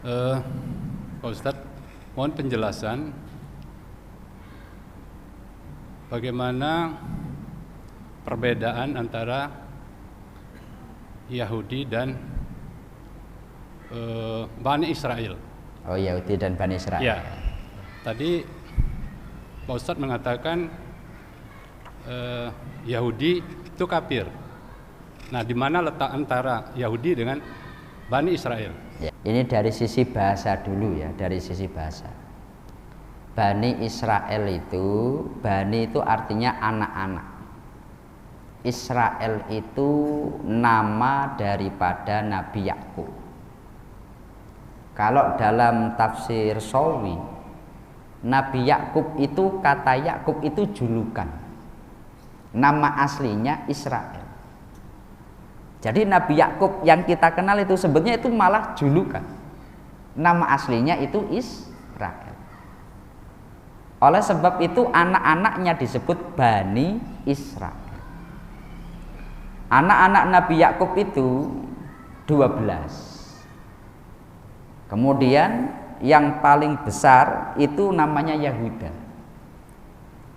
Pak Ustadz, mohon penjelasan bagaimana perbedaan antara Yahudi dan Bani Israel. Oh, Yahudi dan Bani Israel. Ya, tadi Pak Ustadz mengatakan Yahudi itu kafir. Nah, di mana letak antara Yahudi dengan Bani Israel? Ya, ini dari sisi bahasa dulu ya, dari sisi bahasa. Bani Israel itu, Bani itu artinya anak-anak. Israel itu nama daripada Nabi Yakub. Kalau dalam tafsir Sawi, Nabi Yakub itu, kata Yakub itu julukan. Nama aslinya Israel. Jadi Nabi Yakub yang kita kenal itu sebetulnya itu malah julukan. Nama aslinya itu Israel. Oleh sebab itu anak-anaknya disebut Bani Israel. Anak-anak Nabi Yakub itu 12. Kemudian yang paling besar itu namanya Yahuda.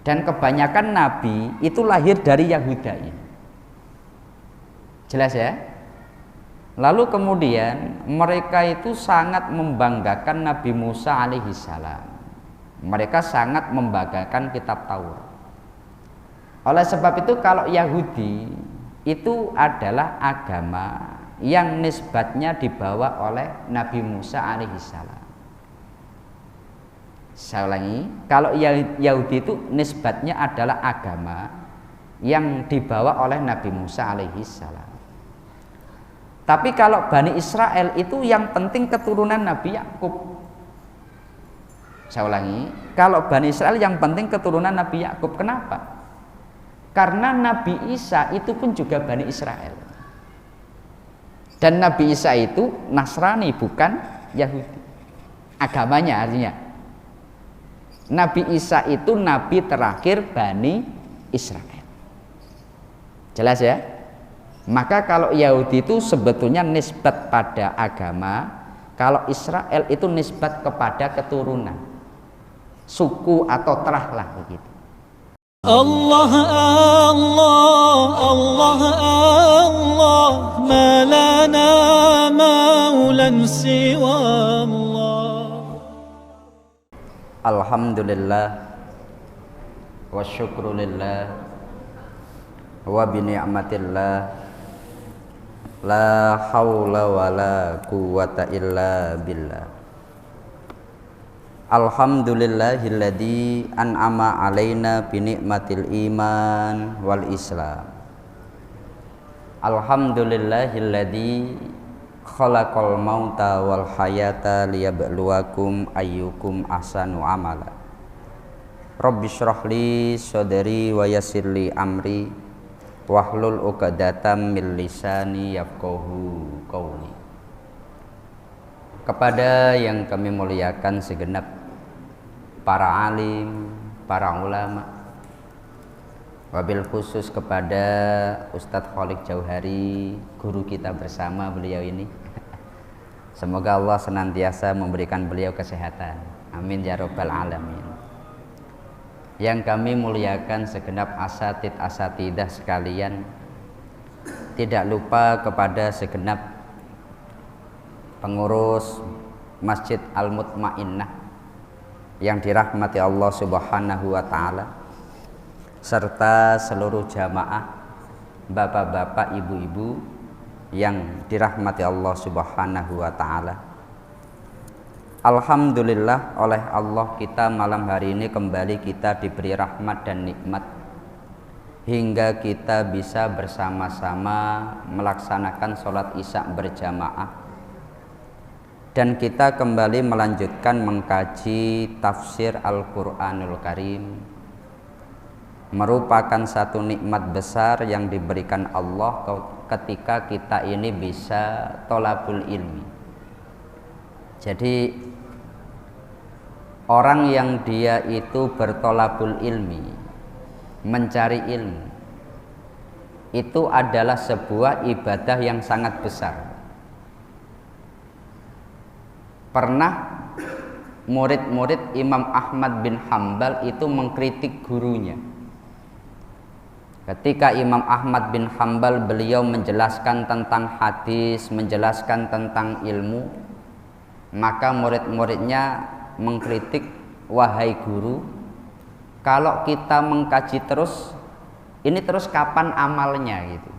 Dan kebanyakan nabi itu lahir dari Yahuda ini. Jelas ya? Lalu kemudian mereka itu sangat membanggakan Nabi Musa alaihissalam. Mereka sangat membanggakan kitab Taurat. Oleh sebab itu kalau Yahudi itu adalah agama yang nisbatnya dibawa oleh Nabi Musa alaihissalam. Saya ulangi, kalau Yahudi itu nisbatnya adalah agama yang dibawa oleh Nabi Musa alaihissalam. Tapi kalau Bani Israel itu yang penting keturunan Nabi Yakub. Saya ulangi, kalau Bani Israel yang penting keturunan Nabi Yakub. Kenapa? Karena Nabi Isa itu pun juga Bani Israel. Dan Nabi Isa itu Nasrani, bukan Yahudi. Agamanya artinya. Nabi Isa itu nabi terakhir Bani Israel. Jelas ya? Maka kalau Yahudi itu sebetulnya nisbat pada agama, kalau Israel itu nisbat kepada keturunan, suku atau terah lah begitu. Allah Allah Allah Allah, ma lana maulan siwa Allah. Alhamdulillah wa syukrulillah wa bi ni'matillah. La haula wa la quwwata illa billah. Alhamdulillahilladzi an'ama alaina bi ni'matil iman wal islam. Alhamdulillahilladzi khalaqal mauta wal hayata liyabluwakum ayyukum ahsanu amala. Rabbi shrah li sadri wa yassir li amri wahlul 'uqdatam min lisani yafqahu qawli. Kepada yang kami muliakan segenap para alim, para ulama, wabil khusus kepada Ustadz Khalid Jauhari, guru kita bersama beliau ini. Semoga Allah senantiasa memberikan beliau kesehatan. Amin ya rabbal alamin. Yang kami muliakan segenap asatid-asatidah sekalian, tidak lupa kepada segenap pengurus Masjid Al-Mutmainnah yang dirahmati Allah Subhanahu wa taala, serta seluruh jamaah, bapak-bapak, ibu-ibu yang dirahmati Allah Subhanahu wa taala. Alhamdulillah, oleh Allah kita malam hari ini kembali kita diberi rahmat dan nikmat hingga kita bisa bersama-sama melaksanakan sholat isya berjamaah, dan kita kembali melanjutkan mengkaji tafsir Al-Quranul Karim. Merupakan satu nikmat besar yang diberikan Allah ketika kita ini bisa tholabul ilmi. Jadi orang yang dia itu bertolabul ilmi, mencari ilmu, itu adalah sebuah ibadah yang sangat besar. pernah murid-murid Imam Ahmad bin Hambal itu mengkritik gurunya. Ketika Imam Ahmad bin Hambal beliau menjelaskan tentang hadis, menjelaskan tentang ilmu, maka murid-muridnya mengkritik, wahai guru, kalau kita mengkaji terus, ini terus kapan amalnya gitu.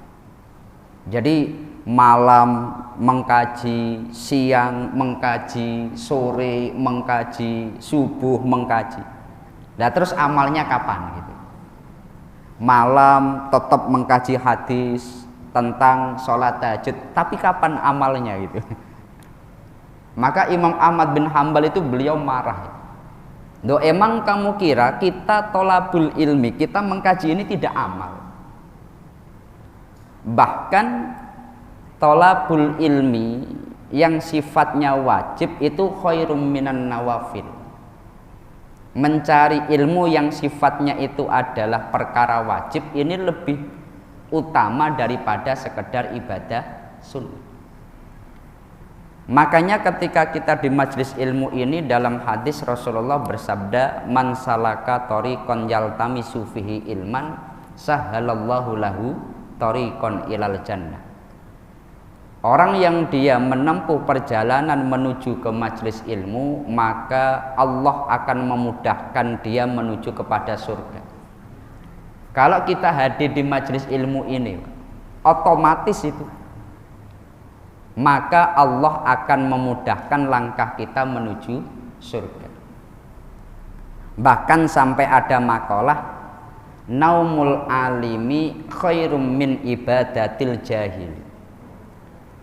Jadi malam mengkaji, siang mengkaji, sore mengkaji, subuh mengkaji. Nah terus amalnya kapan gitu? Malam tetap mengkaji hadis tentang sholat tahajud, tapi kapan amalnya gitu? Maka Imam Ahmad bin Hambal itu beliau marah. Loh, emang kamu kira kita tolabul ilmi, kita mengkaji ini tidak amal? Bahkan tolabul ilmi yang sifatnya wajib itu khairum minan nawafil. Mencari ilmu yang sifatnya itu adalah perkara wajib ini lebih utama daripada sekedar ibadah sunnah. Makanya ketika kita di majelis ilmu ini, dalam hadis Rasulullah bersabda, man salaka thoriqan yaltamisu fihi ilman sahhalallahu lahu thoriqan ilal jannah. Orang yang dia menempuh perjalanan menuju ke majelis ilmu, maka Allah akan memudahkan dia menuju kepada surga. Kalau kita hadir di majelis ilmu ini, otomatis itu, maka Allah akan memudahkan langkah kita menuju surga. Bahkan sampai ada makalah, naumul alimi khairum min ibadatil jahili.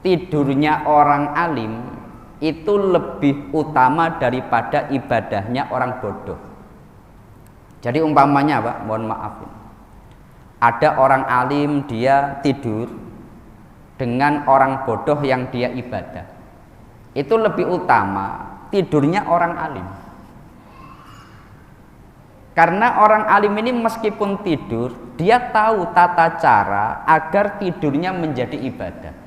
Tidurnya orang alim itu lebih utama daripada ibadahnya orang bodoh. Jadi umpamanya Pak, mohon maaf, ada orang alim dia tidur dengan orang bodoh yang dia ibadah, itu lebih utama tidurnya orang alim. Karena orang alim ini meskipun tidur, dia tahu tata cara agar tidurnya menjadi ibadah.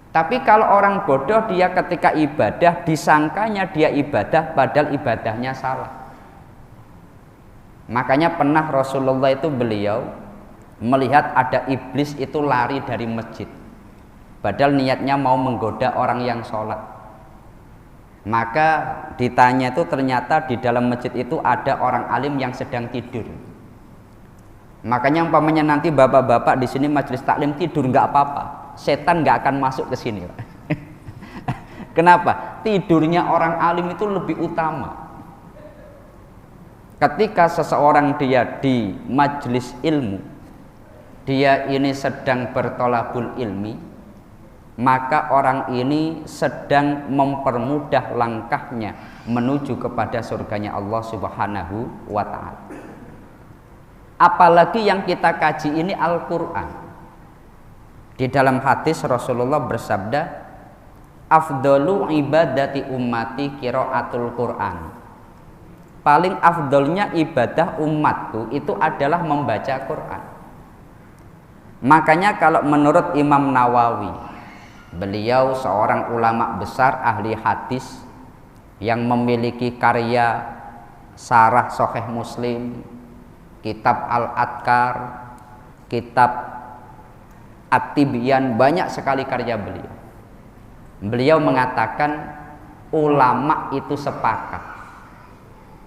Tapi kalau orang bodoh, dia ketika ibadah disangkanya dia ibadah padahal ibadahnya salah. Makanya pernah Rasulullah itu beliau melihat ada iblis itu lari dari masjid, padahal niatnya mau menggoda orang yang sholat. Maka ditanya itu ternyata di dalam masjid itu ada orang alim yang sedang tidur. Makanya umpamanya nanti bapak-bapak di sini majelis taklim tidur nggak apa-apa, setan nggak akan masuk ke sini. Kenapa? Tidurnya orang alim itu lebih utama. Ketika seseorang dia di majelis ilmu, dia ini sedang bertolabul ilmi, maka orang ini sedang mempermudah langkahnya menuju kepada surganya Allah Subhanahu wa ta'ala. Apalagi yang kita kaji ini Al-Quran. Di dalam hadis Rasulullah bersabda, afdalu ibadati ummati qiraatul Quran. Paling afdolnya ibadah umatku itu adalah membaca Quran. Makanya kalau menurut Imam Nawawi, beliau seorang ulama besar ahli hadis yang memiliki karya Syarah Sahih Muslim, kitab Al-Adkar, kitab At-Tibyan, banyak sekali karya beliau. Beliau mengatakan ulama itu sepakat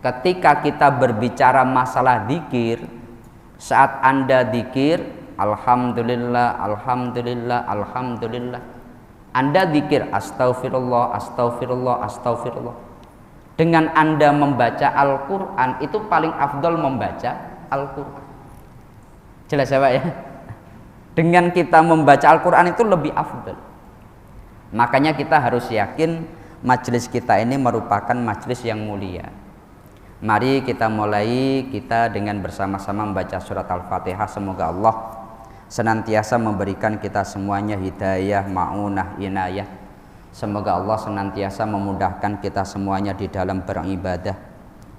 ketika kita berbicara masalah zikir, saat Anda zikir alhamdulillah, alhamdulillah, alhamdulillah, Anda zikir astaghfirullah, astaghfirullah, astaghfirullah, dengan Anda membaca Al-Quran itu paling afdol membaca Al-Quran. Jelas ya Pak ya? Dengan kita membaca Al-Quran itu lebih afdol. Makanya kita harus yakin majelis kita ini merupakan majelis yang mulia. Mari kita mulai kita dengan bersama-sama membaca surat Al-Fatihah. Semoga Allah senantiasa memberikan kita semuanya hidayah, ma'unah, inayah. Semoga Allah senantiasa memudahkan kita semuanya di dalam beribadah.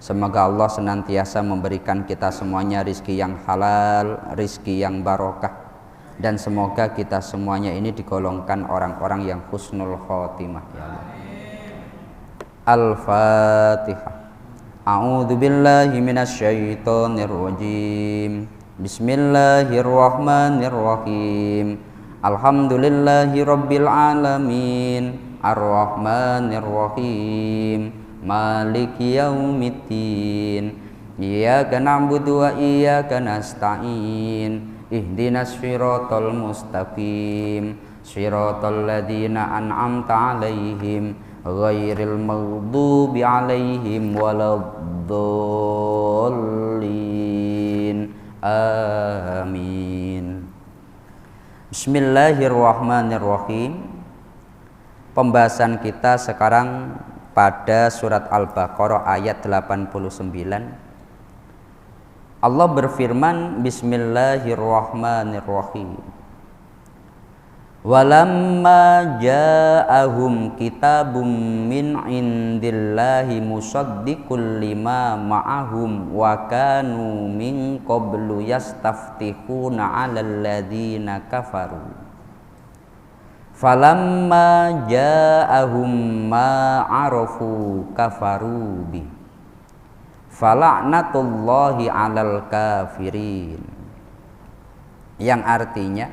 Semoga Allah senantiasa memberikan kita semuanya rizki yang halal, rizki yang barokah, dan semoga kita semuanya ini digolongkan orang-orang yang husnul khotimah ya Allah. Al-Fatihah. A'udzu billahi minasyaitonir rajim. Bismillahirrahmanirrahim. Alhamdulillahi rabbil alamin. Ar-Rahmanir Rahim. Maliki yaumiddin. Iyyaka na'budu wa iyyaka nasta'in. Ihdinas siratal mustaqim. Siratal ladzina an'amta 'alaihim ghairil maghdubi 'alaihim waladdallin. Amin. Bismillahirrahmanirrahim. Pembahasan kita sekarang pada surat Al-Baqarah ayat 89. Allah berfirman, Bismillahirrahmanirrahim. Walamma ja'ahum kitabum min indillahi musaddiqul lima ma'ahum wa kanu min qablu yastaftihuna 'alal ladzina kafaru. Falamma ja'ahum ma 'arafu kafaru bi. Fala'natullahi 'alal kafirin. Yang artinya,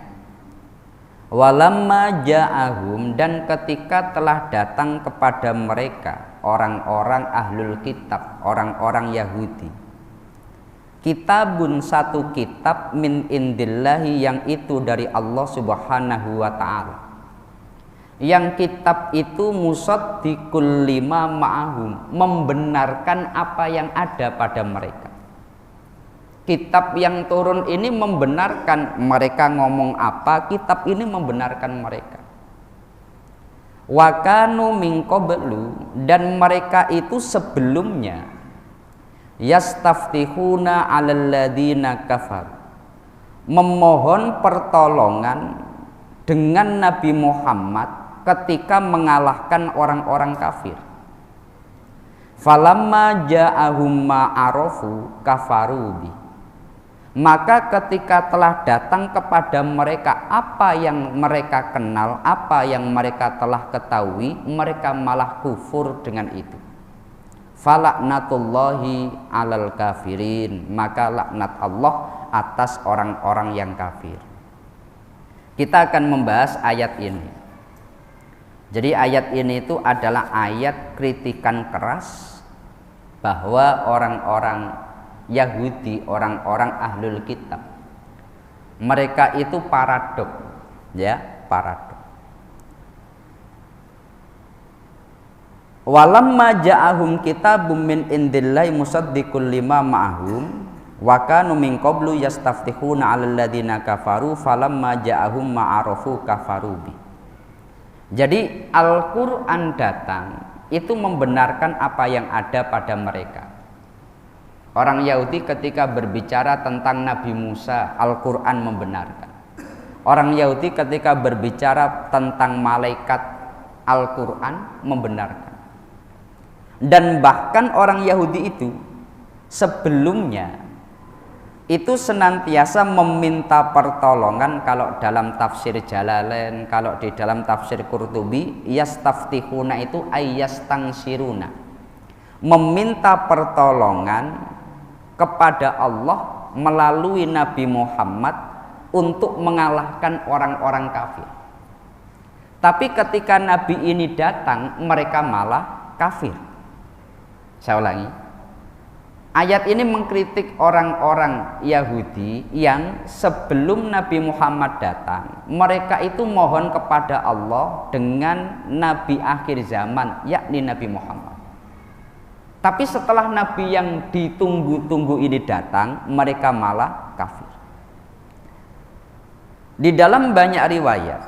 walamma ja'ahum, dan ketika telah datang kepada mereka orang-orang ahlul kitab, orang-orang Yahudi, kitabun, satu kitab, min indillahi, yang itu dari Allah subhanahu wa ta'ala, yang kitab itu musaddiqul lima ma'ahum, membenarkan apa yang ada pada mereka. Kitab yang turun ini membenarkan mereka ngomong apa, kitab ini membenarkan mereka. Wa kanu min qablu, dan mereka itu sebelumnya yastaftihuna 'alal ladzina kafar, memohon pertolongan dengan Nabi Muhammad ketika mengalahkan orang-orang kafir. Falamma ja'ahum ma 'arafu kafaru bi, maka ketika telah datang kepada mereka apa yang mereka kenal, apa yang mereka telah ketahui, mereka malah kufur dengan itu. Falaknatullahi 'alal kafirin, maka laknat Allah atas orang-orang yang kafir. Kita akan membahas ayat ini. Jadi ayat ini itu adalah ayat kritikan keras bahwa orang-orang Yahudi, orang-orang ahlul kitab, mereka itu paradok, ya, paradok. Walamma ja'ahum kitabum min indillahi musaddiqul lima ma'ahum wa kanu min qablu yastaftihuna 'alal ladzina kafaru falamma ja'ahum ma'arafu kafaru bi. Jadi Al-Qur'an datang itu membenarkan apa yang ada pada mereka. Orang Yahudi ketika berbicara tentang Nabi Musa, Al-Quran membenarkan. Orang Yahudi ketika berbicara tentang malaikat, Al-Quran membenarkan. Dan bahkan orang Yahudi itu sebelumnya itu senantiasa meminta pertolongan. Kalau dalam tafsir Jalalain, kalau di dalam tafsir Qurtubi, yastaftihuna itu ayyastangsiruna, meminta pertolongan kepada Allah melalui Nabi Muhammad untuk mengalahkan orang-orang kafir. Tapi ketika Nabi ini datang, mereka malah kafir. Saya ulangi, ayat ini mengkritik orang-orang Yahudi yang sebelum Nabi Muhammad datang, mereka itu mohon kepada Allah dengan Nabi akhir zaman, yakni Nabi Muhammad. Tapi setelah Nabi yang ditunggu-tunggu ini datang, mereka malah kafir. Di dalam banyak riwayat,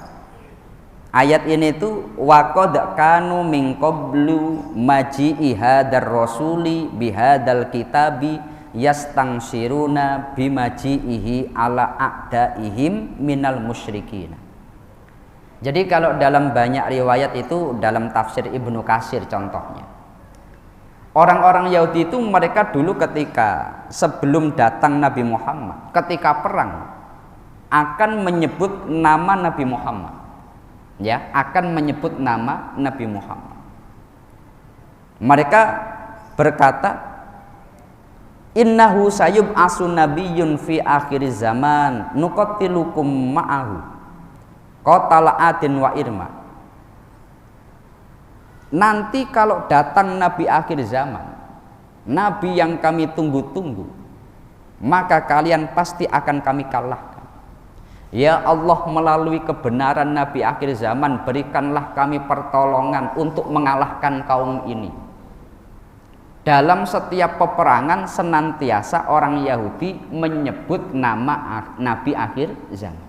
ayat ini itu waqad kanu min qablu maji'i hadar rasuli bihadal kitabi yastangsiruna bimaji'ihi ala a'daihim minal musyrikin. Jadi kalau dalam banyak riwayat itu, dalam tafsir Ibnu Katsir contohnya, orang-orang Yahudi itu mereka dulu ketika sebelum datang Nabi Muhammad, ketika perang, akan menyebut nama Nabi Muhammad. Ya, akan menyebut nama Nabi Muhammad. Mereka berkata, innahu sayub'asu nabiyyun fi akhir zaman nuqatilukum ma'ahu qatala adin wa irma. Nanti kalau datang nabi akhir zaman, nabi yang kami tunggu-tunggu, maka kalian pasti akan kami kalahkan. Ya Allah, melalui kebenaran nabi akhir zaman, berikanlah kami pertolongan untuk mengalahkan kaum ini. Dalam setiap peperangan senantiasa orang Yahudi menyebut nama nabi akhir zaman.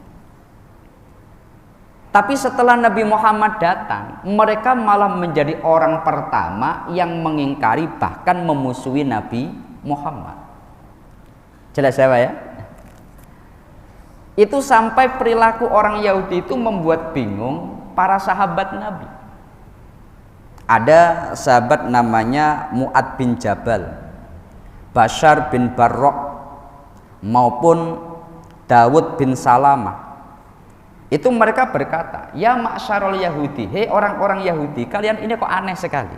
Tapi setelah Nabi Muhammad datang, mereka malah menjadi orang pertama yang mengingkari bahkan memusuhi Nabi Muhammad. Jelas ya Pak ya? Itu sampai perilaku orang Yahudi itu membuat bingung para sahabat Nabi. Ada sahabat namanya Mu'ad bin Jabal, Bashar bin Barrok, maupun Dawud bin Salamah. Itu mereka berkata, ya ma'syarul Yahudi, hei orang-orang Yahudi, kalian ini kok aneh sekali.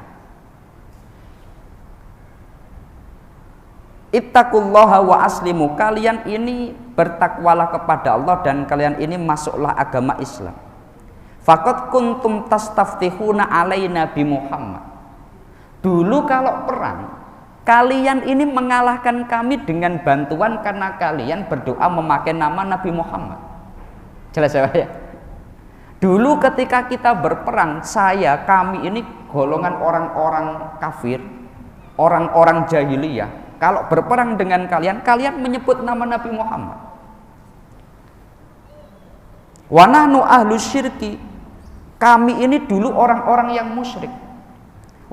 Ittaqullaha wa aslimu, kalian ini bertakwalah kepada Allah dan kalian ini masuklah agama Islam. Faqad kuntum tastaftihuna alaina bi Muhammad. Dulu kalau perang, kalian ini mengalahkan kami dengan bantuan karena kalian berdoa memakai nama Nabi Muhammad. Jelas ya? Dulu ketika kita berperang, kami ini golongan orang-orang kafir, orang-orang jahiliyah. Kalau berperang dengan kalian, kalian menyebut nama Nabi Muhammad. Wa nahnu ahlu syirki, kami ini dulu orang-orang yang musyrik.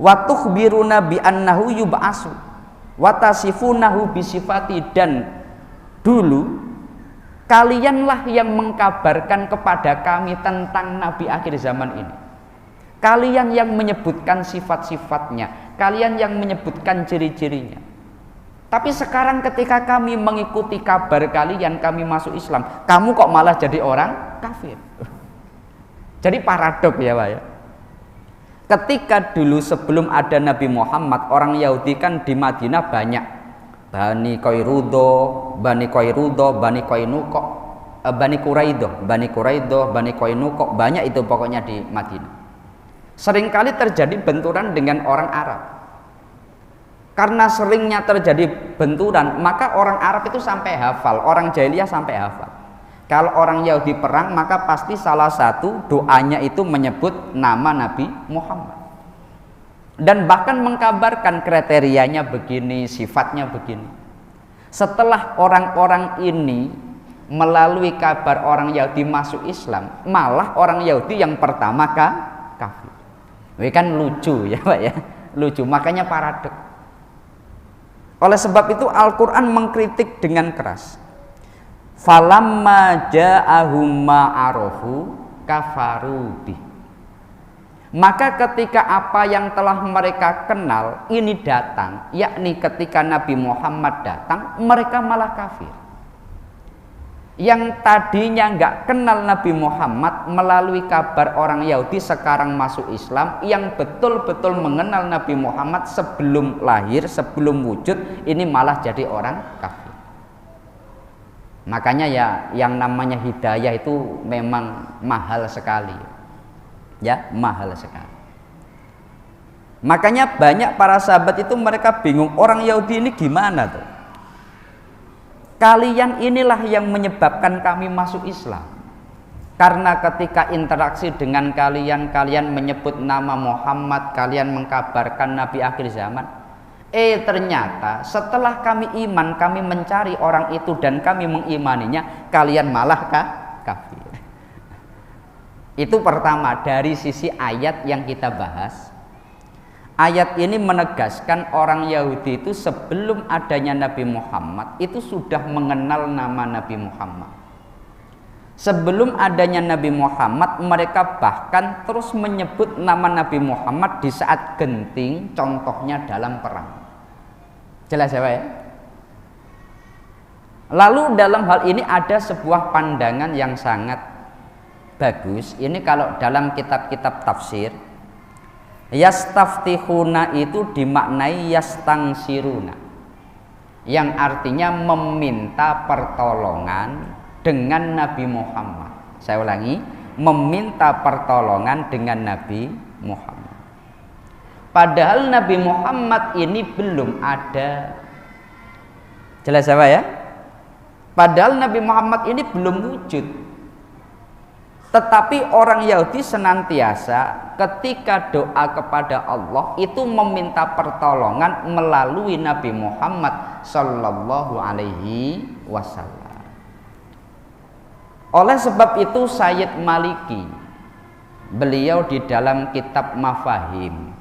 Wa tukhbiruna bi annahu yub'asu wa tasifunahu bi sifati, dan dulu kalianlah yang mengkabarkan kepada kami tentang Nabi akhir zaman ini. Kalian yang menyebutkan sifat-sifatnya, kalian yang menyebutkan ciri-cirinya. Tapi sekarang ketika kami mengikuti kabar kalian, kami masuk Islam, kamu kok malah jadi orang kafir. Jadi paradok ya Pak ya. Ketika dulu sebelum ada Nabi Muhammad, orang Yahudi kan di Madinah banyak. Bani Quraidah, Bani Qainuqa, Bani Quraidah, Bani Qainuqa, banyak itu pokoknya di Madinah. Seringkali terjadi benturan dengan orang Arab. Karena seringnya terjadi benturan, maka orang Arab itu sampai hafal, orang jahiliyah sampai hafal. Kalau orang Yahudi perang, maka pasti salah satu doanya itu menyebut nama Nabi Muhammad. Dan bahkan mengkabarkan kriterianya begini, sifatnya begini. Setelah orang-orang ini melalui kabar orang Yahudi masuk Islam, malah orang Yahudi yang pertama kafir. Ini kan lucu ya Pak ya, lucu, makanya paradok. Oleh sebab itu Al-Quran mengkritik dengan keras. Falamma ja'ahum ma'arofu kafaru bih. Maka ketika apa yang telah mereka kenal ini datang, yakni ketika Nabi Muhammad datang, mereka malah kafir. Yang tadinya nggak kenal Nabi Muhammad melalui kabar orang Yahudi sekarang masuk Islam, yang betul-betul mengenal Nabi Muhammad sebelum lahir, sebelum wujud, ini malah jadi orang kafir. Makanya ya yang namanya hidayah itu memang mahal sekali. Ya, mahal sekali. Makanya banyak para sahabat itu mereka bingung, orang Yahudi ini gimana tuh? Kalian inilah yang menyebabkan kami masuk Islam. Karena ketika interaksi dengan kalian, kalian menyebut nama Muhammad, kalian mengkabarkan Nabi akhir zaman. Ternyata setelah kami iman, kami mencari orang itu dan kami mengimaninya, kalian malah kafir. Itu pertama dari sisi ayat yang kita bahas. Ayat ini menegaskan orang Yahudi itu sebelum adanya Nabi Muhammad itu sudah mengenal nama Nabi Muhammad. Sebelum adanya Nabi Muhammad, mereka bahkan terus menyebut nama Nabi Muhammad di saat genting, contohnya dalam perang. Jelas ya Pak ya? Lalu dalam hal ini ada sebuah pandangan yang sangat bagus. Ini kalau dalam kitab-kitab tafsir, yastaftihuna itu dimaknai yastangsiruna, yang artinya meminta pertolongan dengan Nabi Muhammad. Saya ulangi, meminta pertolongan dengan Nabi Muhammad. Padahal Nabi Muhammad ini belum ada. Jelas apa ya? Padahal Nabi Muhammad ini belum wujud. Tetapi orang Yahudi senantiasa ketika doa kepada Allah itu meminta pertolongan melalui Nabi Muhammad sallallahu alaihi wasallam. Oleh sebab itu Sayyid Maliki, beliau di dalam kitab Mafahim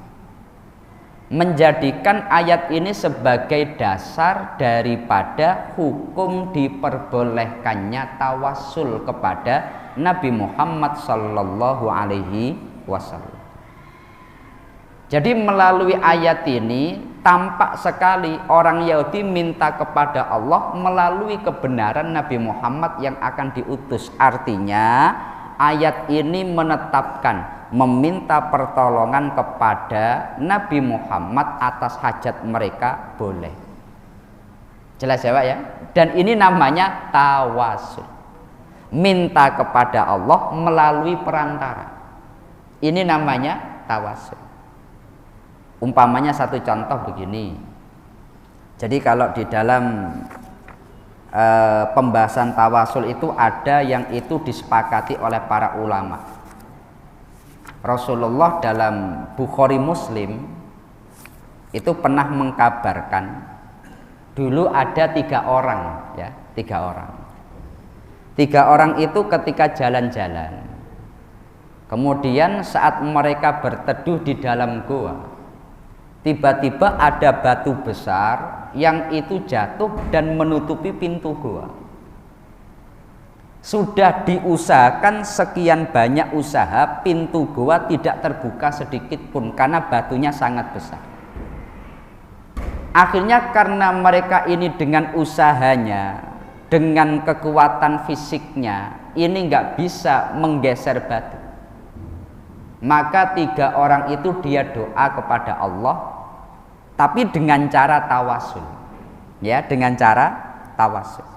menjadikan ayat ini sebagai dasar daripada hukum diperbolehkannya tawassul kepada Nabi Muhammad sallallahu alaihi wasallam. Jadi melalui ayat ini tampak sekali orang Yahudi minta kepada Allah melalui kebenaran Nabi Muhammad yang akan diutus. Artinya ayat ini menetapkan meminta pertolongan kepada Nabi Muhammad atas hajat mereka boleh. Jelas ya Pak ya? Dan ini namanya tawasul. Minta kepada Allah melalui perantara. Ini namanya tawasul. Umpamanya satu contoh begini. Jadi kalau di dalam pembahasan tawasul itu ada yang itu disepakati oleh para ulama. Rasulullah dalam Bukhari Muslim itu pernah mengkabarkan dulu ada 3 orang ya, 3 orang. 3 orang itu ketika jalan-jalan, kemudian saat mereka berteduh di dalam goa, tiba-tiba ada batu besar yang itu jatuh dan menutupi pintu goa. Sudah diusahakan sekian banyak usaha, pintu goa tidak terbuka sedikit pun karena batunya sangat besar. Akhirnya karena mereka ini dengan usahanya, dengan kekuatan fisiknya, ini nggak bisa menggeser batu. Maka 3 orang itu dia doa kepada Allah, tapi dengan cara tawasul, ya, dengan cara tawasul.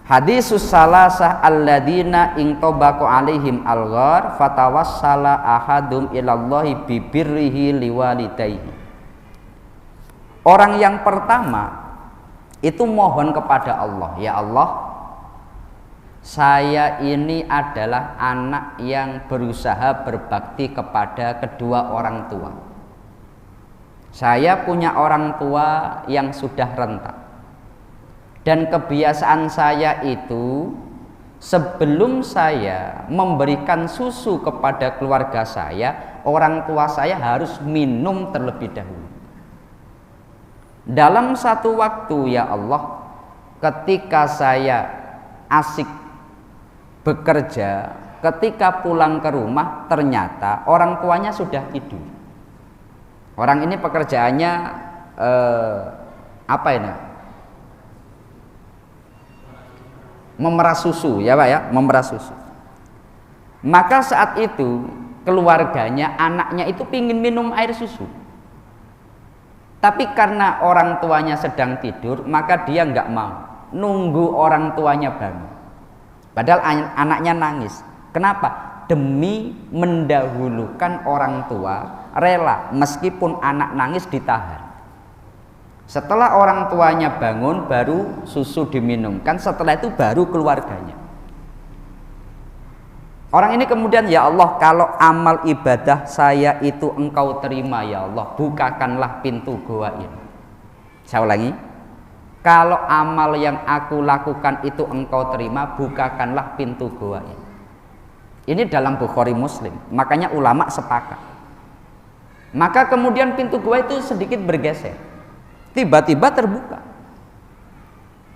Hadisus salasah alladzina intobaku alaihim al-ghar fatawassala ahadum ilallahi bibirrihi liwalidayhi. Orang yang pertama itu mohon kepada Allah, ya Allah, saya ini adalah anak yang berusaha berbakti kepada kedua orang tua. Saya punya orang tua yang sudah renta. Dan kebiasaan saya itu sebelum saya memberikan susu kepada keluarga saya, orang tua saya harus minum terlebih dahulu. Dalam satu waktu ya Allah, ketika saya asik bekerja, ketika pulang ke rumah ternyata orang tuanya sudah tidur. Orang ini pekerjaannya apa ini? Memerah susu ya Pak ya, memerah susu. Maka saat itu keluarganya, anaknya itu pingin minum air susu. Tapi karena orang tuanya sedang tidur, maka dia nggak mau, nunggu orang tuanya bangun. Padahal anaknya nangis. Kenapa? Demi mendahulukan orang tua, rela meskipun anak nangis ditahan. Setelah orang tuanya bangun, baru susu diminumkan. Setelah itu baru keluarganya. Orang ini kemudian, ya Allah, kalau amal ibadah saya itu Engkau terima ya Allah, bukakanlah pintu goa ini. Saya ulangi, kalau amal yang aku lakukan itu Engkau terima, bukakanlah pintu goa ini. Ini dalam Bukhari Muslim. Makanya ulama sepakat. Maka kemudian pintu goa itu sedikit bergeser. Tiba-tiba terbuka.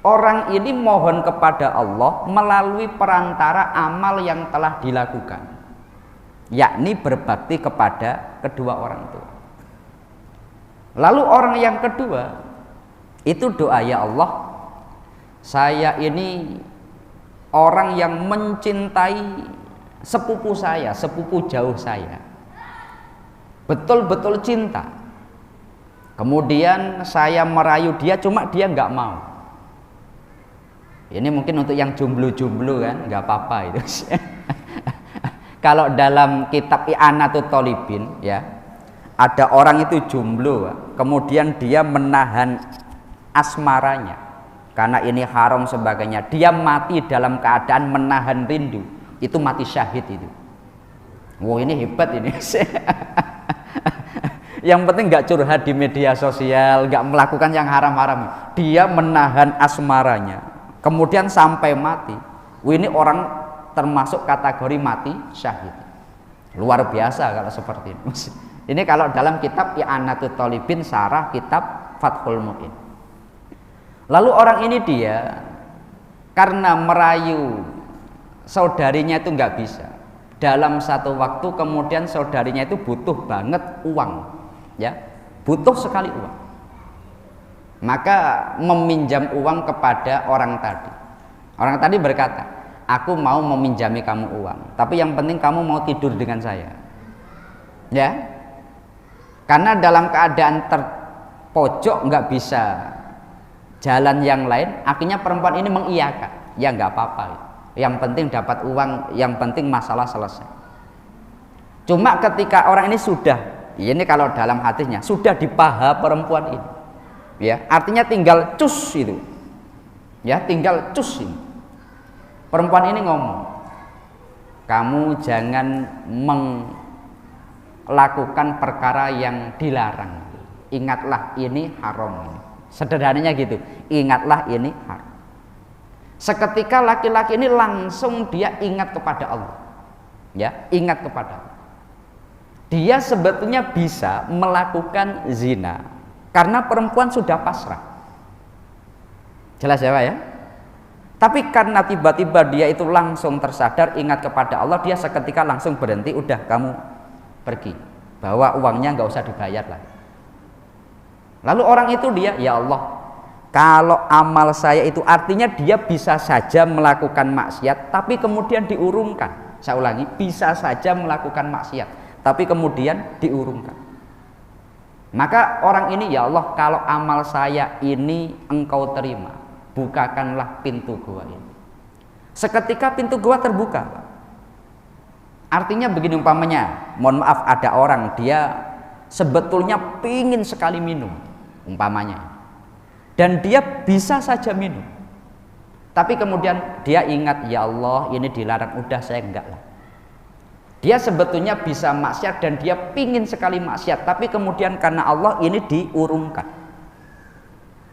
Orang ini mohon kepada Allah melalui perantara amal yang telah dilakukan, yakni berbakti kepada kedua orang tua. Lalu orang yang kedua itu doa, ya Allah, saya ini orang yang mencintai sepupu saya, sepupu jauh saya, betul-betul cinta. Kemudian saya merayu dia, cuma dia nggak mau. Ini mungkin untuk yang jomblo-jomblo kan, nggak apa-apa itu. Kalau dalam kitab I'anatut Thalibin ya, ada orang itu jomblo, kemudian dia menahan asmaranya karena ini haram sebagainya. Dia mati dalam keadaan menahan rindu, itu mati syahid itu. Wow, ini hebat ini. Yang penting nggak curhat di media sosial, nggak melakukan yang haram-haram. Dia menahan asmaranya, kemudian sampai mati. Wah, ini orang termasuk kategori mati syahid. Luar biasa kalau seperti ini. Ini kalau dalam kitab I'anatut Thalibin sarah kitab Fathul Mu'in. Lalu orang ini dia karena merayu saudarinya itu nggak bisa. Dalam satu waktu kemudian saudarinya itu butuh banget uang. Ya, butuh sekali uang. Maka meminjam uang kepada orang tadi. Orang tadi berkata, aku mau meminjami kamu uang, tapi yang penting kamu mau tidur dengan saya. Ya, karena dalam keadaan terpojok nggak bisa jalan yang lain, akhirnya perempuan ini mengiyakan. Ya nggak apa-apa, yang penting dapat uang, yang penting masalah selesai. Cuma ketika orang ini sudah, ini kalau dalam hadisnya sudah di paha perempuan ini, ya artinya tinggal cus itu, ya tinggal cus ini. Perempuan ini ngomong, kamu jangan melakukan perkara yang dilarang. Ingatlah ini haram. Sederhananya gitu, ingatlah ini haram. Seketika laki-laki ini langsung dia ingat kepada Allah, ya ingat kepada Allah. Dia sebetulnya bisa melakukan zina karena perempuan sudah pasrah. Jelas ya Pak ya? Tapi karena tiba-tiba dia itu langsung tersadar ingat kepada Allah, dia seketika langsung berhenti, udah kamu pergi, bawa uangnya nggak usah dibayar lagi. Lalu orang itu dia, ya Allah, kalau amal saya itu artinya dia bisa saja melakukan maksiat tapi kemudian diurungkan. Saya ulangi, bisa saja melakukan maksiat tapi kemudian diurungkan. Maka orang ini, ya Allah, kalau amal saya ini engkau terima, bukakanlah pintu gua ini. Seketika pintu gua terbuka. Artinya begini umpamanya, mohon maaf ada orang dia sebetulnya pingin sekali minum umpamanya, dan dia bisa saja minum, tapi kemudian dia ingat, ya Allah ini dilarang, udah saya enggak lah. Dia sebetulnya bisa maksiat dan dia pingin sekali maksiat, tapi kemudian karena Allah ini diurungkan.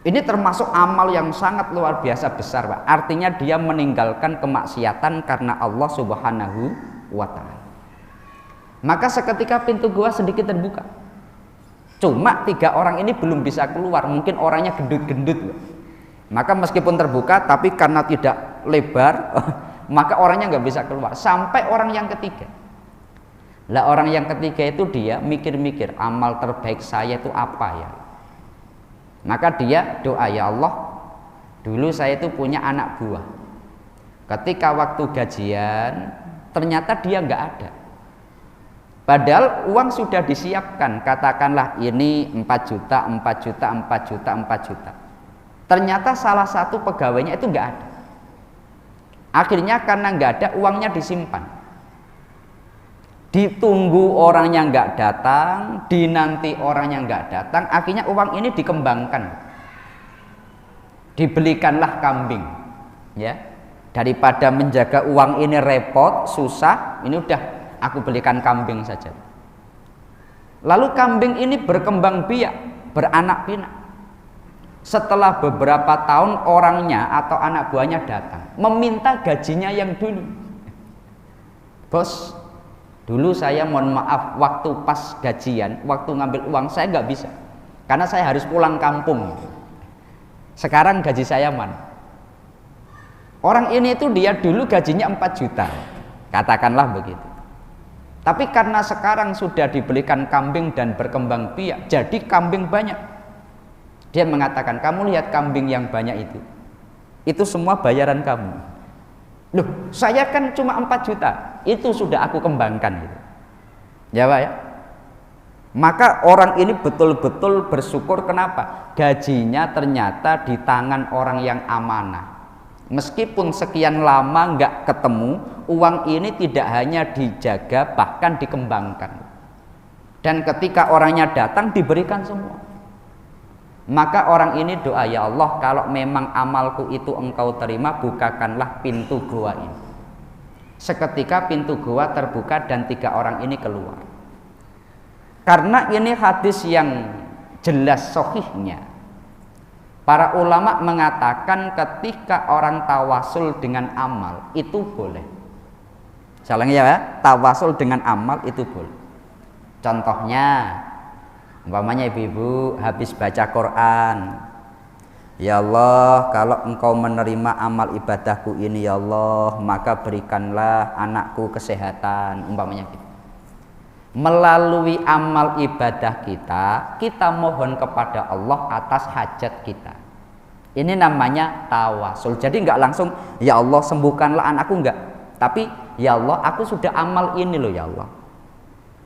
Ini termasuk amal yang sangat luar biasa besar Pak. Artinya dia meninggalkan kemaksiatan karena Allah Subhanahu wa ta'ala. Maka seketika pintu gua sedikit terbuka. Cuma 3 orang ini belum bisa keluar, mungkin orangnya gendut-gendut. Maka meskipun terbuka tapi karena tidak lebar, maka orangnya nggak bisa keluar. Sampai orang yang ketiga. Lah orang yang ketiga itu dia mikir-mikir, amal terbaik saya itu apa ya? Maka dia doa, ya Allah, dulu saya itu punya anak buah. Ketika waktu gajian, ternyata dia nggak ada. Padahal uang sudah disiapkan, katakanlah ini 4 juta, 4 juta, 4 juta, 4 juta. Ternyata salah satu pegawainya itu nggak ada. Akhirnya karena nggak ada, uangnya disimpan. Ditunggu orang yang nggak datang, dinanti orang yang nggak datang, akhirnya uang ini dikembangkan, dibelikanlah kambing, ya. Daripada menjaga uang ini repot, susah, ini udah aku belikan kambing saja. Lalu kambing ini berkembang biak, beranak pinak. Setelah beberapa tahun orangnya atau anak buahnya datang, meminta gajinya yang dulu. Bos, dulu saya mohon maaf waktu pas gajian, waktu ngambil uang saya nggak bisa, karena saya harus pulang kampung. Sekarang gaji saya mana? Orang ini itu dia dulu gajinya 4 juta, katakanlah begitu. Tapi karena sekarang sudah dibelikan kambing dan berkembang biak, jadi kambing banyak. Dia mengatakan, kamu lihat kambing yang banyak itu, Itu semua bayaran kamu. Loh, saya kan cuma 4 juta. Itu sudah aku kembangkan gitu. Ya Pak ya. Maka orang ini betul-betul bersyukur. Kenapa? Gajinya ternyata di tangan orang yang amanah. Meskipun sekian lama nggak ketemu, uang ini tidak hanya dijaga, bahkan dikembangkan. Dan ketika orangnya datang, diberikan semua. Maka orang ini doa, ya Allah, kalau memang amalku itu engkau terima, bukakanlah pintu goa ini. Seketika pintu goa terbuka dan 3 orang ini keluar. Karena ini hadis yang jelas sahihnya. Para ulama mengatakan ketika orang tawasul dengan amal itu boleh. Saya ulangi ya, tawasul dengan amal itu boleh. Contohnya, umpamanya ibu-ibu habis baca Quran, ya Allah, kalau engkau menerima amal ibadahku ini ya Allah, maka berikanlah anakku kesehatan, umpamanya gitu. Melalui amal ibadah kita, kita mohon kepada Allah atas hajat kita. Ini namanya tawasul. Jadi enggak langsung, ya Allah sembuhkanlah anakku, enggak. Tapi, ya Allah aku sudah amal ini loh ya Allah.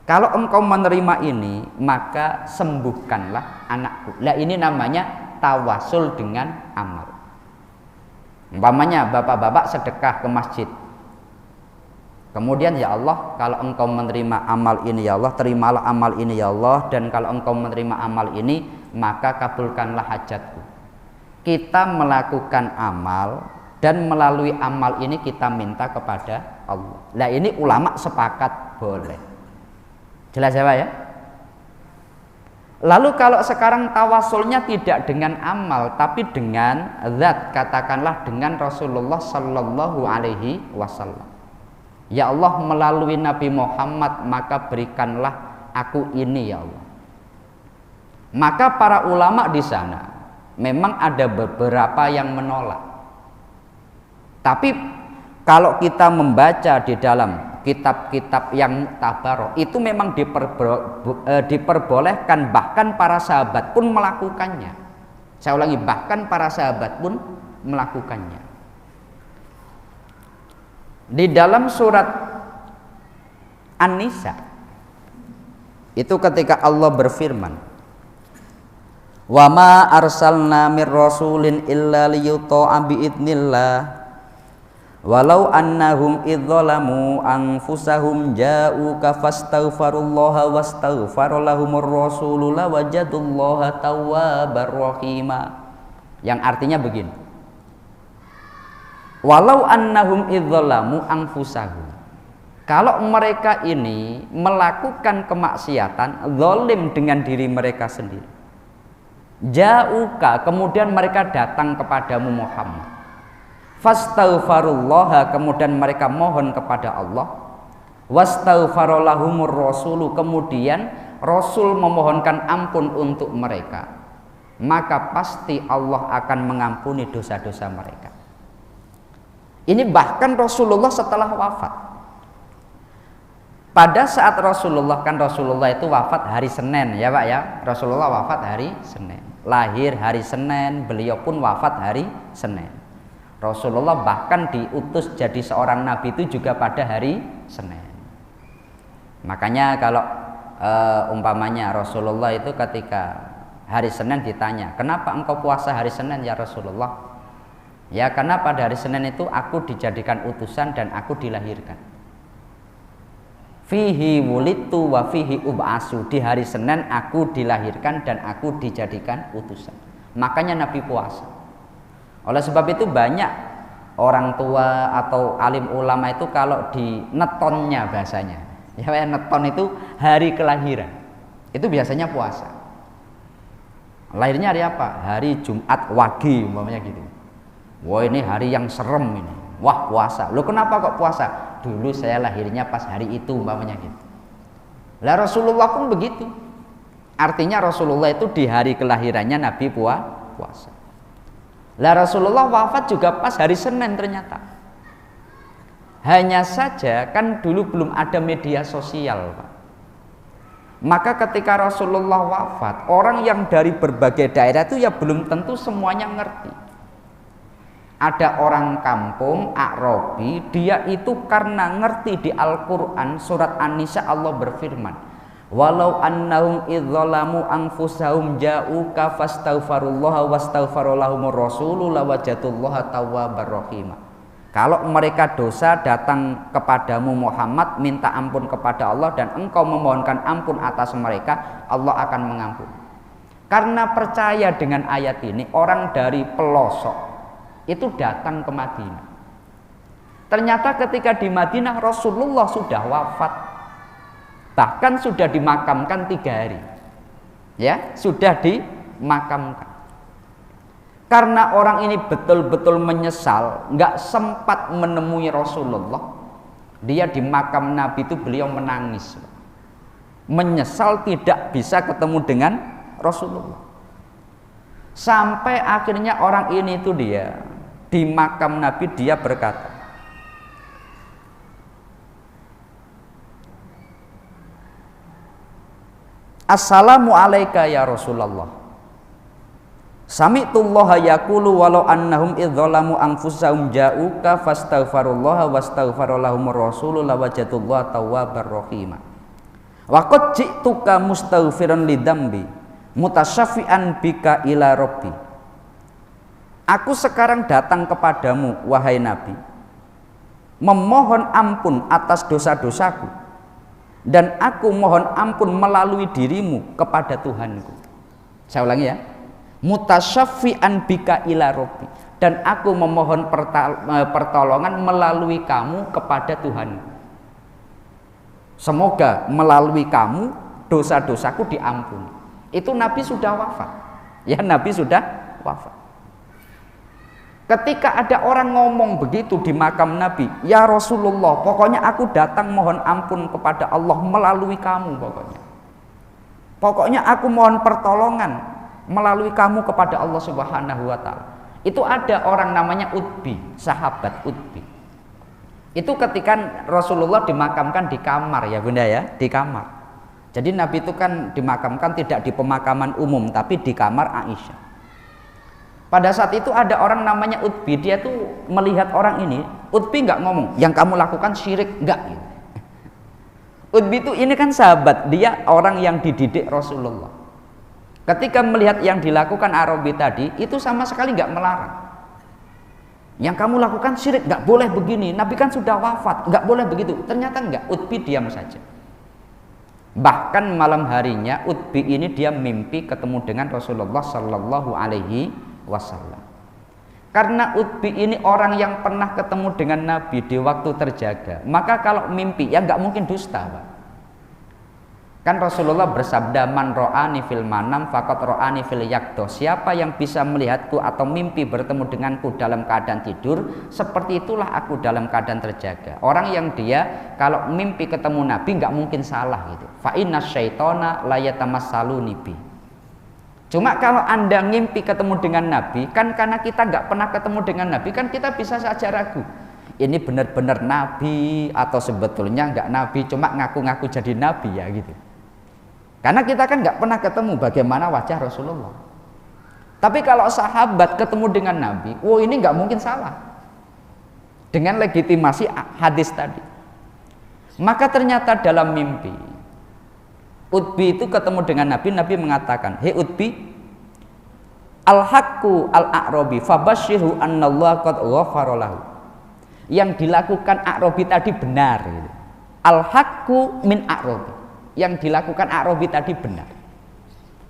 Kalau engkau menerima ini, maka sembuhkanlah anakku. Lah ini namanya tawasul dengan amal. Umpamanya bapak-bapak sedekah ke masjid. Kemudian ya Allah, kalau engkau menerima amal ini ya Allah, terimalah amal ini ya Allah. Dan kalau engkau menerima amal ini, maka kabulkanlah hajatku. Kita melakukan amal, dan melalui amal ini kita minta kepada Allah. Nah ini ulama sepakat boleh. Jelas ya Pak ya? Lalu kalau sekarang tawasulnya tidak dengan amal, tapi dengan zat, katakanlah dengan Rasulullah Sallallahu Alaihi Wasallam. Ya Allah, melalui Nabi Muhammad maka berikanlah aku ini ya Allah. Maka para ulama di sana memang ada beberapa yang menolak. Tapi kalau kita membaca di dalam kitab-kitab yang tabarok, itu memang diperbolehkan, bahkan para sahabat pun melakukannya. Saya ulangi, bahkan para sahabat pun melakukannya. Di dalam surat An-Nisa itu ketika Allah berfirman, wa ma arsalna mir rasulin illa liyuta'a biidznillah walau annahum idzalamu anfusahum ja'uka fastaghfirullaha wastaghfara lahumur rasulu lawajadullaha tawwabar rahima. Yang artinya begini, walau annahum idzalamu anfusahum, kalau mereka ini melakukan kemaksiatan, zalim dengan diri mereka sendiri, ja'uka, kemudian mereka datang kepadamu Muhammad, fastaghfirullaha, kemudian mereka mohon kepada Allah, wastaghfara lahumur rasulu, kemudian Rasul memohonkan ampun untuk mereka, maka pasti Allah akan mengampuni dosa-dosa mereka. Ini bahkan Rasulullah setelah wafat. Pada saat Rasulullah, kan Rasulullah itu wafat hari Senin ya Pak ya. Rasulullah wafat hari Senin, lahir hari Senin, beliau pun wafat hari Senin. Rasulullah bahkan diutus jadi seorang nabi itu juga pada hari Senin. Makanya kalau umpamanya Rasulullah itu ketika hari Senin ditanya, kenapa engkau puasa hari Senin ya Rasulullah? Ya karena pada hari Senin itu aku dijadikan utusan dan aku dilahirkan. Fihi wulidtu wa fihi ub'asu, di hari Senin aku dilahirkan dan aku dijadikan utusan. Makanya Nabi puasa. Oleh sebab itu banyak orang tua atau alim ulama itu kalau di netonnya bahasanya, ya neton itu hari kelahiran, itu biasanya puasa. Lahirnya hari apa? Hari Jumat Wage umpamanya gitu. Wah ini hari yang serem ini, wah puasa. Loh kenapa kok puasa? Dulu saya lahirnya pas hari itu umpamanya gitu. Lah Rasulullah pun begitu. Artinya Rasulullah itu di hari kelahirannya Nabi puasa. Lah Rasulullah wafat juga pas hari Senin ternyata. Hanya saja kan dulu belum ada media sosial Pak. Maka ketika Rasulullah wafat, orang yang dari berbagai daerah itu ya belum tentu semuanya ngerti. Ada orang kampung A'rabi, dia itu karena ngerti di Al-Qur'an surat An-Nisa Allah berfirman, walau annahum idzalamu anfusahum ja'uka fastaghfirullaha wastaghfarallahumur rasulu lawajatullaha tawwabar rahim. Kalau mereka dosa datang kepadamu Muhammad, minta ampun kepada Allah dan engkau memohonkan ampun atas mereka, Allah akan mengampuni. Karena percaya dengan ayat ini, orang dari pelosok itu datang ke Madinah. Ternyata ketika di Madinah Rasulullah sudah wafat, bahkan sudah dimakamkan 3 hari, ya sudah dimakamkan. Karena orang ini betul-betul menyesal, nggak sempat menemui Rasulullah. Dia di makam Nabi itu beliau menangis, menyesal tidak bisa ketemu dengan Rasulullah. Sampai akhirnya orang ini itu dia di makam Nabi dia berkata, Assalamu alayka ya Rasulullah. Sami'tullaha yaqulu walau annahum idzalamu anfusahum ja'uka fastaghfirullaha wastaghfarallahumur rasulu lawajatullaha tawwabar rahim. Wa qad ji'tuka mustaghfiran lidzambi mutasyafi'an bika ila rabbi. Aku sekarang datang kepadamu wahai Nabi, memohon ampun atas dosa-dosaku, dan aku mohon ampun melalui dirimu kepada Tuhanku. Saya ulangi ya, mutasyafi'an bika ila rabbi, dan aku memohon pertolongan melalui kamu kepada Tuhanku. Semoga melalui kamu dosa-dosaku diampuni. Itu Nabi sudah wafat. Ya, Nabi sudah wafat. Ketika ada orang ngomong begitu di makam Nabi, ya Rasulullah, pokoknya aku datang mohon ampun kepada Allah melalui kamu, pokoknya aku mohon pertolongan melalui kamu kepada Allah Subhanahu wa ta'ala. Itu ada orang namanya Utbi, sahabat Utbi. Itu ketika Rasulullah dimakamkan di kamar, ya Bunda ya, di kamar. Jadi Nabi itu kan dimakamkan tidak di pemakaman umum, tapi di kamar Aisyah. Pada saat itu ada orang namanya Utbi, dia tuh melihat orang ini. Utbi nggak ngomong, yang kamu lakukan syirik, nggak. Utbi itu ini kan sahabat, dia orang yang dididik Rasulullah. Ketika melihat yang dilakukan Arabi tadi, itu sama sekali nggak melarang. Yang kamu lakukan syirik, nggak boleh begini. Nabi kan sudah wafat, nggak boleh begitu. Ternyata nggak, Utbi diam saja. Bahkan malam harinya Utbi ini dia mimpi ketemu dengan Rasulullah Sallallahu Alaihi Wasallam. Karena Utbi ini orang yang pernah ketemu dengan Nabi di waktu terjaga, maka kalau mimpi ya nggak mungkin dusta, Pak. Kan Rasulullah bersabda, man ro'ani fil manam faqad ro'ani fil yaqdo. Siapa yang bisa melihatku atau mimpi bertemu denganku dalam keadaan tidur, seperti itulah aku dalam keadaan terjaga. Orang yang dia kalau mimpi ketemu Nabi nggak mungkin salah gitu. Fa inna syaitona la yatamassaluni bi. Cuma kalau Anda ngimpi ketemu dengan Nabi, kan karena kita nggak pernah ketemu dengan Nabi, kan kita bisa saja ragu. Ini benar-benar Nabi atau sebetulnya nggak Nabi, cuma ngaku-ngaku jadi Nabi ya gitu. Karena kita kan nggak pernah ketemu bagaimana wajah Rasulullah. Tapi kalau sahabat ketemu dengan Nabi, wow ini nggak mungkin salah. Dengan legitimasi hadis tadi. Maka ternyata dalam mimpi, Utbi itu ketemu dengan Nabi, Nabi mengatakan, hei Utbi, al-haqqu al-a'rabi fabashshirhu annallaha qad ghafara lahu. Yang dilakukan A'rabi tadi benar gitu. Al-haqqu min a'rabi. Yang dilakukan A'rabi tadi benar.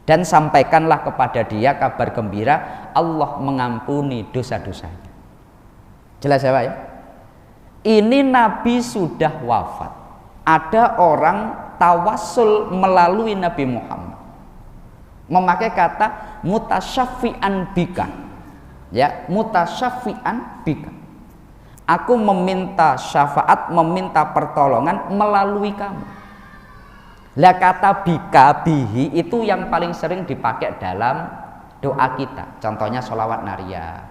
Dan sampaikanlah kepada dia kabar gembira, Allah mengampuni dosa-dosanya. Jelas ya Pak ya? Ini Nabi sudah wafat. Ada orang tawassul melalui Nabi Muhammad, memakai kata mutasyafi'an bika, ya, mutasyafi'an bika. Aku meminta syafaat, meminta pertolongan melalui kamu. Lah kata bika, bihi itu yang paling sering dipakai dalam doa kita. Contohnya sholawat nariyah.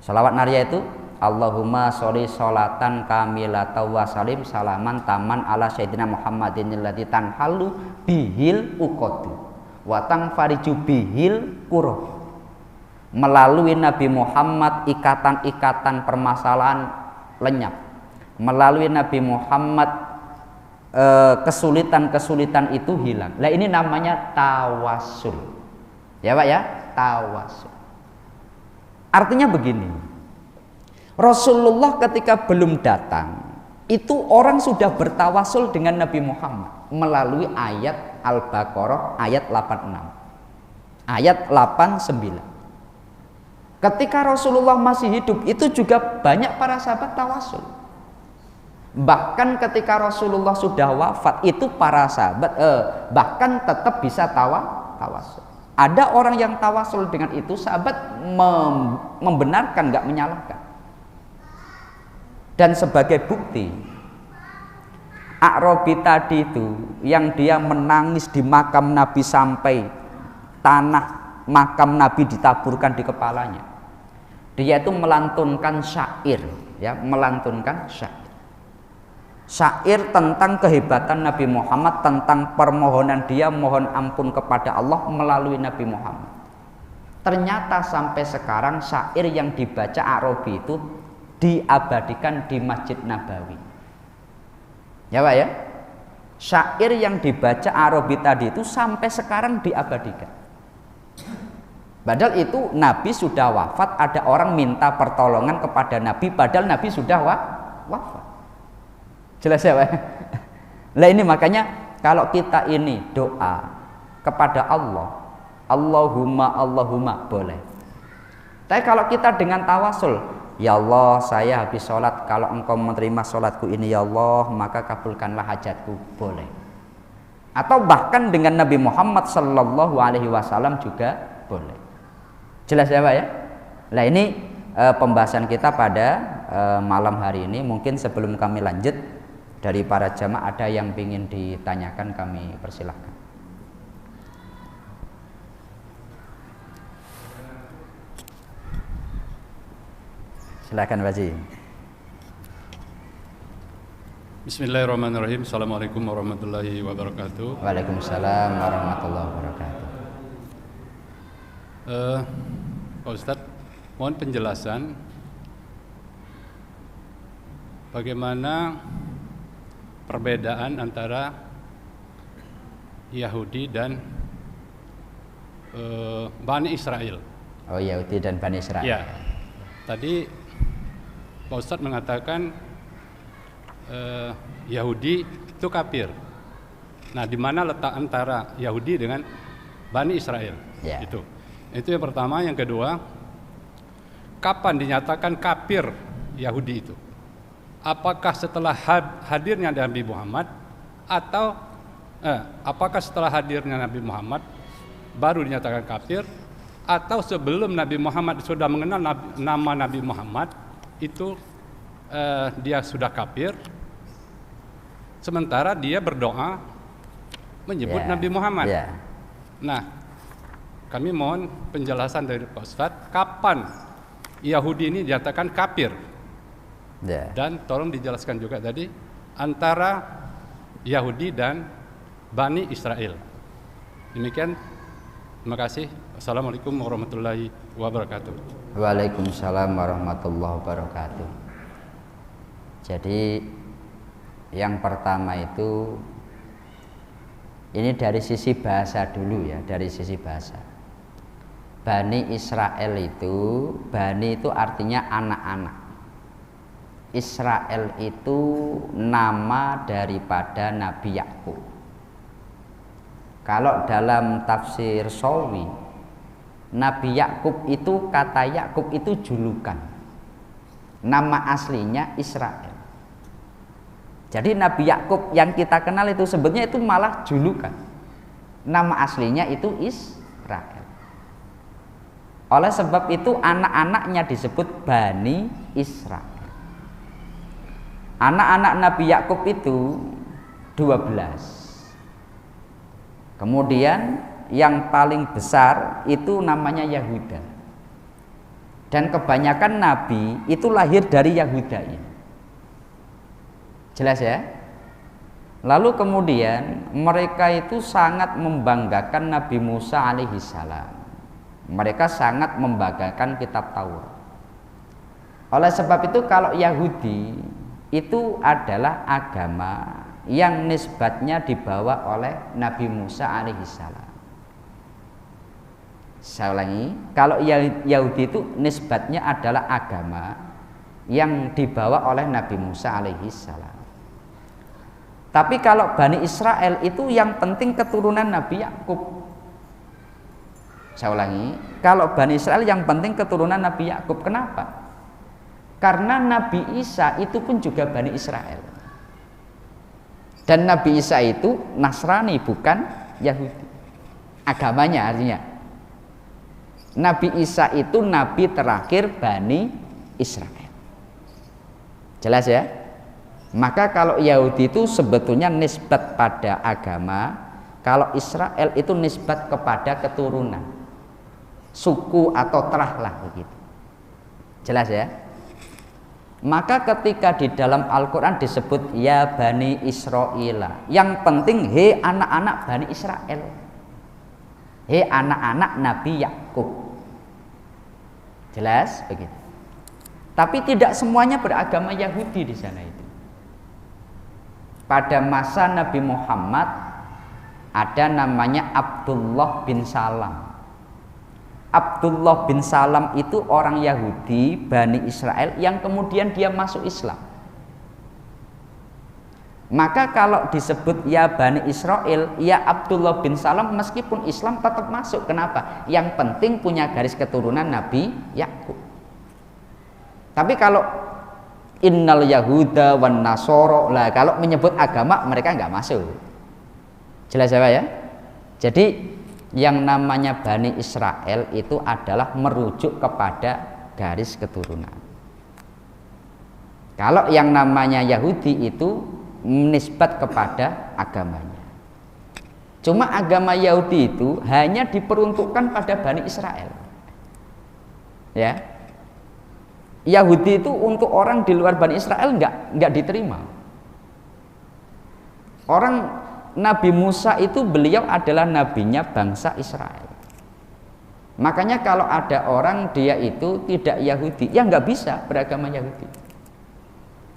Sholawat nariyah itu Allahumma sholli sholatan kamilatan wa salim salaman taman ala sayyidina Muhammadin alladzi tanhalu bihil uqadu wa tangfariju bihil kurab Melalui Nabi Muhammad ikatan-ikatan permasalahan lenyap. Melalui Nabi Muhammad kesulitan-kesulitan itu hilang. Nah ini namanya tawasul. Ya Pak ya, tawasul. Artinya begini, Rasulullah ketika belum datang, itu orang sudah bertawasul dengan Nabi Muhammad melalui ayat Al-Baqarah ayat 86, ayat 89. Ketika Rasulullah masih hidup, itu juga banyak para sahabat tawasul. Bahkan ketika Rasulullah sudah wafat, itu para sahabat bahkan tetap bisa tawasul. Ada orang yang tawasul dengan itu, sahabat membenarkan, nggak menyalahkan. Dan sebagai bukti, A'rabi tadi itu yang dia menangis di makam Nabi sampai tanah makam Nabi ditaburkan di kepalanya. Dia itu melantunkan syair, ya, melantunkan syair. Syair tentang kehebatan Nabi Muhammad, tentang permohonan dia mohon ampun kepada Allah melalui Nabi Muhammad. Ternyata sampai sekarang syair yang dibaca A'rabi itu diabadikan di Masjid Nabawi. Ya Pak ya, syair yang dibaca A'rabi tadi itu sampai sekarang diabadikan. Padahal itu Nabi sudah wafat, ada orang minta pertolongan kepada Nabi, padahal Nabi sudah wafat. Jelas ya Pak? Nah ini makanya kalau kita ini doa kepada Allah, Allahumma boleh. Tapi kalau kita dengan tawasul, ya Allah saya habis sholat, kalau engkau menerima sholatku ini ya Allah, maka kabulkanlah hajatku, boleh. Atau bahkan dengan Nabi Muhammad Sallallahu Alaihi Wasallam juga boleh. Jelas ya Pak ya? Nah ini pembahasan kita pada malam hari ini. Mungkin sebelum kami lanjut, dari para jamaah ada yang ingin ditanyakan, kami persilahkan. Silakan Pak Haji. Bismillahirrahmanirrahim. Assalamualaikum warahmatullahi wabarakatuh. Waalaikumsalam warahmatullahi wabarakatuh. Pak Ustadz, mohon penjelasan bagaimana perbedaan antara Yahudi dan Bani Israel. Oh, Yahudi dan Bani Israel. Ya, tadi Pak Ustadz mengatakan Yahudi itu kafir. Nah, di mana letak antara Yahudi dengan Bani Israel? Ya. Itu yang pertama. Yang kedua, kapan dinyatakan kafir Yahudi itu? Apakah setelah hadirnya Nabi Muhammad, atau apakah setelah hadirnya Nabi Muhammad baru dinyatakan kafir, atau sebelum Nabi Muhammad sudah mengenal nama Nabi Muhammad itu dia sudah kafir, sementara dia berdoa menyebut Nabi Muhammad. Nah, kami mohon penjelasan dari Pak Ustadz, kapan Yahudi ini dinyatakan kafir? Dan tolong dijelaskan juga tadi antara Yahudi dan Bani Israel. Demikian, terima kasih. Assalamualaikum warahmatullahi wabarakatuh. Waalaikumsalam warahmatullahi wabarakatuh. Jadi yang pertama itu, ini dari sisi bahasa dulu ya, dari sisi bahasa. Bani Israel itu, Bani itu artinya anak-anak. Israel itu nama daripada Nabi Yakub. Kalau dalam tafsir Sawi, Nabi Yakub itu, kata Yakub itu julukan. Nama aslinya Israel. Jadi Nabi Yakub yang kita kenal itu sebetulnya itu malah julukan. Nama aslinya itu Israel. Oleh sebab itu anak-anaknya disebut Bani Israel. Anak-anak Nabi Yakub itu 12. Kemudian yang paling besar itu namanya Yahuda. Dan kebanyakan nabi itu lahir dari Yahuda ini. Jelas ya? Lalu kemudian mereka itu sangat membanggakan Nabi Musa alaihissalam. Mereka sangat membanggakan kitab Taurat. Oleh sebab itu kalau Yahudi itu adalah agama yang nisbatnya dibawa oleh Nabi Musa alaihissalam. Saya ulangi, kalau Yahudi itu nisbatnya adalah agama yang dibawa oleh Nabi Musa alaihissalam. Tapi kalau Bani Israel itu yang penting keturunan Nabi Yakub. Saya ulangi, kalau Bani Israel yang penting keturunan Nabi Yakub. Kenapa? Karena Nabi Isa itu pun juga Bani Israel. Dan Nabi Isa itu Nasrani, bukan Yahudi. Agamanya artinya. Nabi Isa itu nabi terakhir Bani Israel. Jelas ya? Maka kalau Yahudi itu sebetulnya nisbat pada agama, kalau Israel itu nisbat kepada keturunan, suku atau terah lah begitu. Jelas ya? Maka ketika di dalam Al-Quran disebut ya Bani Israila, yang penting he anak-anak Bani Israel, he anak-anak Nabi Yakub. Jelas begitu. Tapi tidak semuanya beragama Yahudi di sana itu. Pada masa Nabi Muhammad ada namanya Abdullah bin Salam. Abdullah bin Salam itu orang Yahudi Bani Israel yang kemudian dia masuk Islam. Maka kalau disebut ya Bani Israel, ya Abdullah bin Salam meskipun Islam tetap masuk. Kenapa? Yang penting punya garis keturunan Nabi Yakub. Tapi kalau Innal Yahuda wan Nasoro, lah kalau menyebut agama mereka nggak masuk. Jelas ya? Jadi yang namanya Bani Israel itu adalah merujuk kepada garis keturunan. Kalau yang namanya Yahudi itu nisbat kepada agamanya. Cuma agama Yahudi itu hanya diperuntukkan pada Bani Israel. Ya. Yahudi itu untuk orang di luar Bani Israel nggak diterima. Orang Nabi Musa itu beliau adalah nabinya bangsa Israel. Makanya kalau ada orang dia itu tidak Yahudi, ya nggak bisa beragama Yahudi.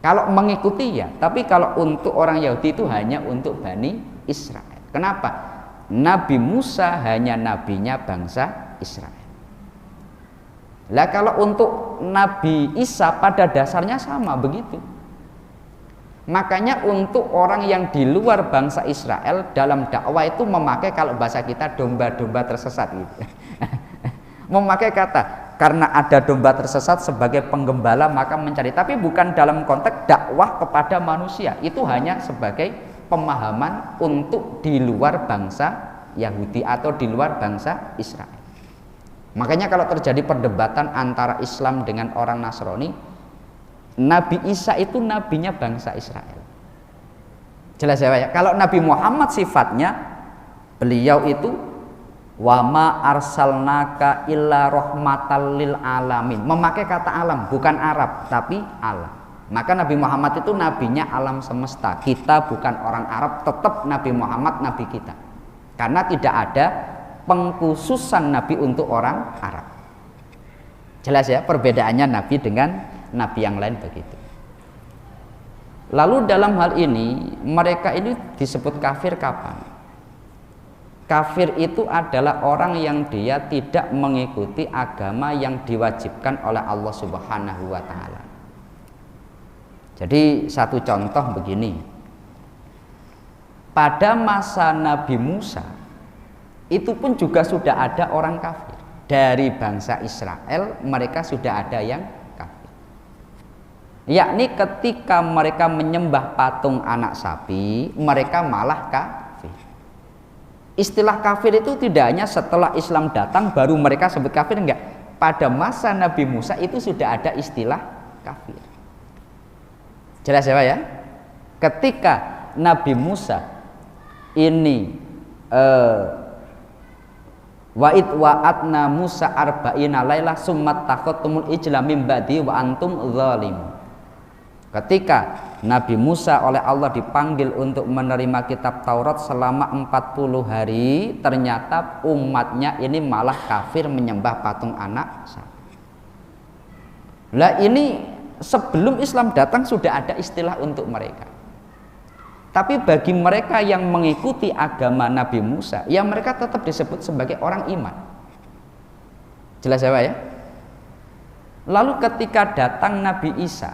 Kalau mengikuti ya, tapi kalau untuk orang Yahudi itu hanya untuk Bani Israel. Kenapa? Nabi Musa hanya nabinya bangsa Israel. Lah kalau untuk Nabi Isa pada dasarnya sama begitu. Makanya untuk orang yang di luar bangsa Israel dalam dakwah itu memakai, kalau bahasa kita, domba-domba tersesat gitu. Memakai kata karena ada domba tersesat sebagai penggembala maka mencari, tapi bukan dalam konteks dakwah kepada manusia. Itu hanya sebagai pemahaman untuk di luar bangsa Yahudi atau di luar bangsa Israel. Makanya kalau terjadi perdebatan antara Islam dengan orang Nasrani, Nabi Isa itu nabinya bangsa Israel. Jelas ya? Kalau Nabi Muhammad sifatnya beliau itu wa ma arsalnaka illa rahmatal lil alamin. Memakai kata alam, bukan Arab tapi alam. Maka Nabi Muhammad itu nabinya alam semesta. Kita bukan orang Arab, tetap Nabi Muhammad nabi kita. Karena tidak ada pengkhususan Nabi untuk orang Arab. Jelas ya perbedaannya Nabi dengan Nabi yang lain begitu. Lalu dalam hal ini mereka ini disebut kafir kapan? Kafir itu adalah orang yang dia tidak mengikuti agama yang diwajibkan oleh Allah Subhanahu wa taala. Jadi satu contoh begini. Pada masa Nabi Musa itu pun juga sudah ada orang kafir. Dari bangsa Israel mereka sudah ada yang kafir. Yakni ketika mereka menyembah patung anak sapi, mereka malah kafir. Istilah kafir itu tidak hanya setelah Islam datang baru mereka sebut kafir, enggak. Pada masa Nabi Musa itu sudah ada istilah kafir. Jelas ya? Ketika Nabi Musa ini wa'id wa'atna Musa arba'ina laylah summat takhatumul ijla min ba'di wa antum zalimun. Ketika Nabi Musa oleh Allah dipanggil untuk menerima kitab Taurat selama 40 hari, ternyata umatnya ini malah kafir menyembah patung anak sapi. Lah ini sebelum Islam datang sudah ada istilah untuk mereka. Tapi bagi mereka yang mengikuti agama Nabi Musa, ya mereka tetap disebut sebagai orang iman. Jelas ya Pak ya? Lalu ketika datang Nabi Isa,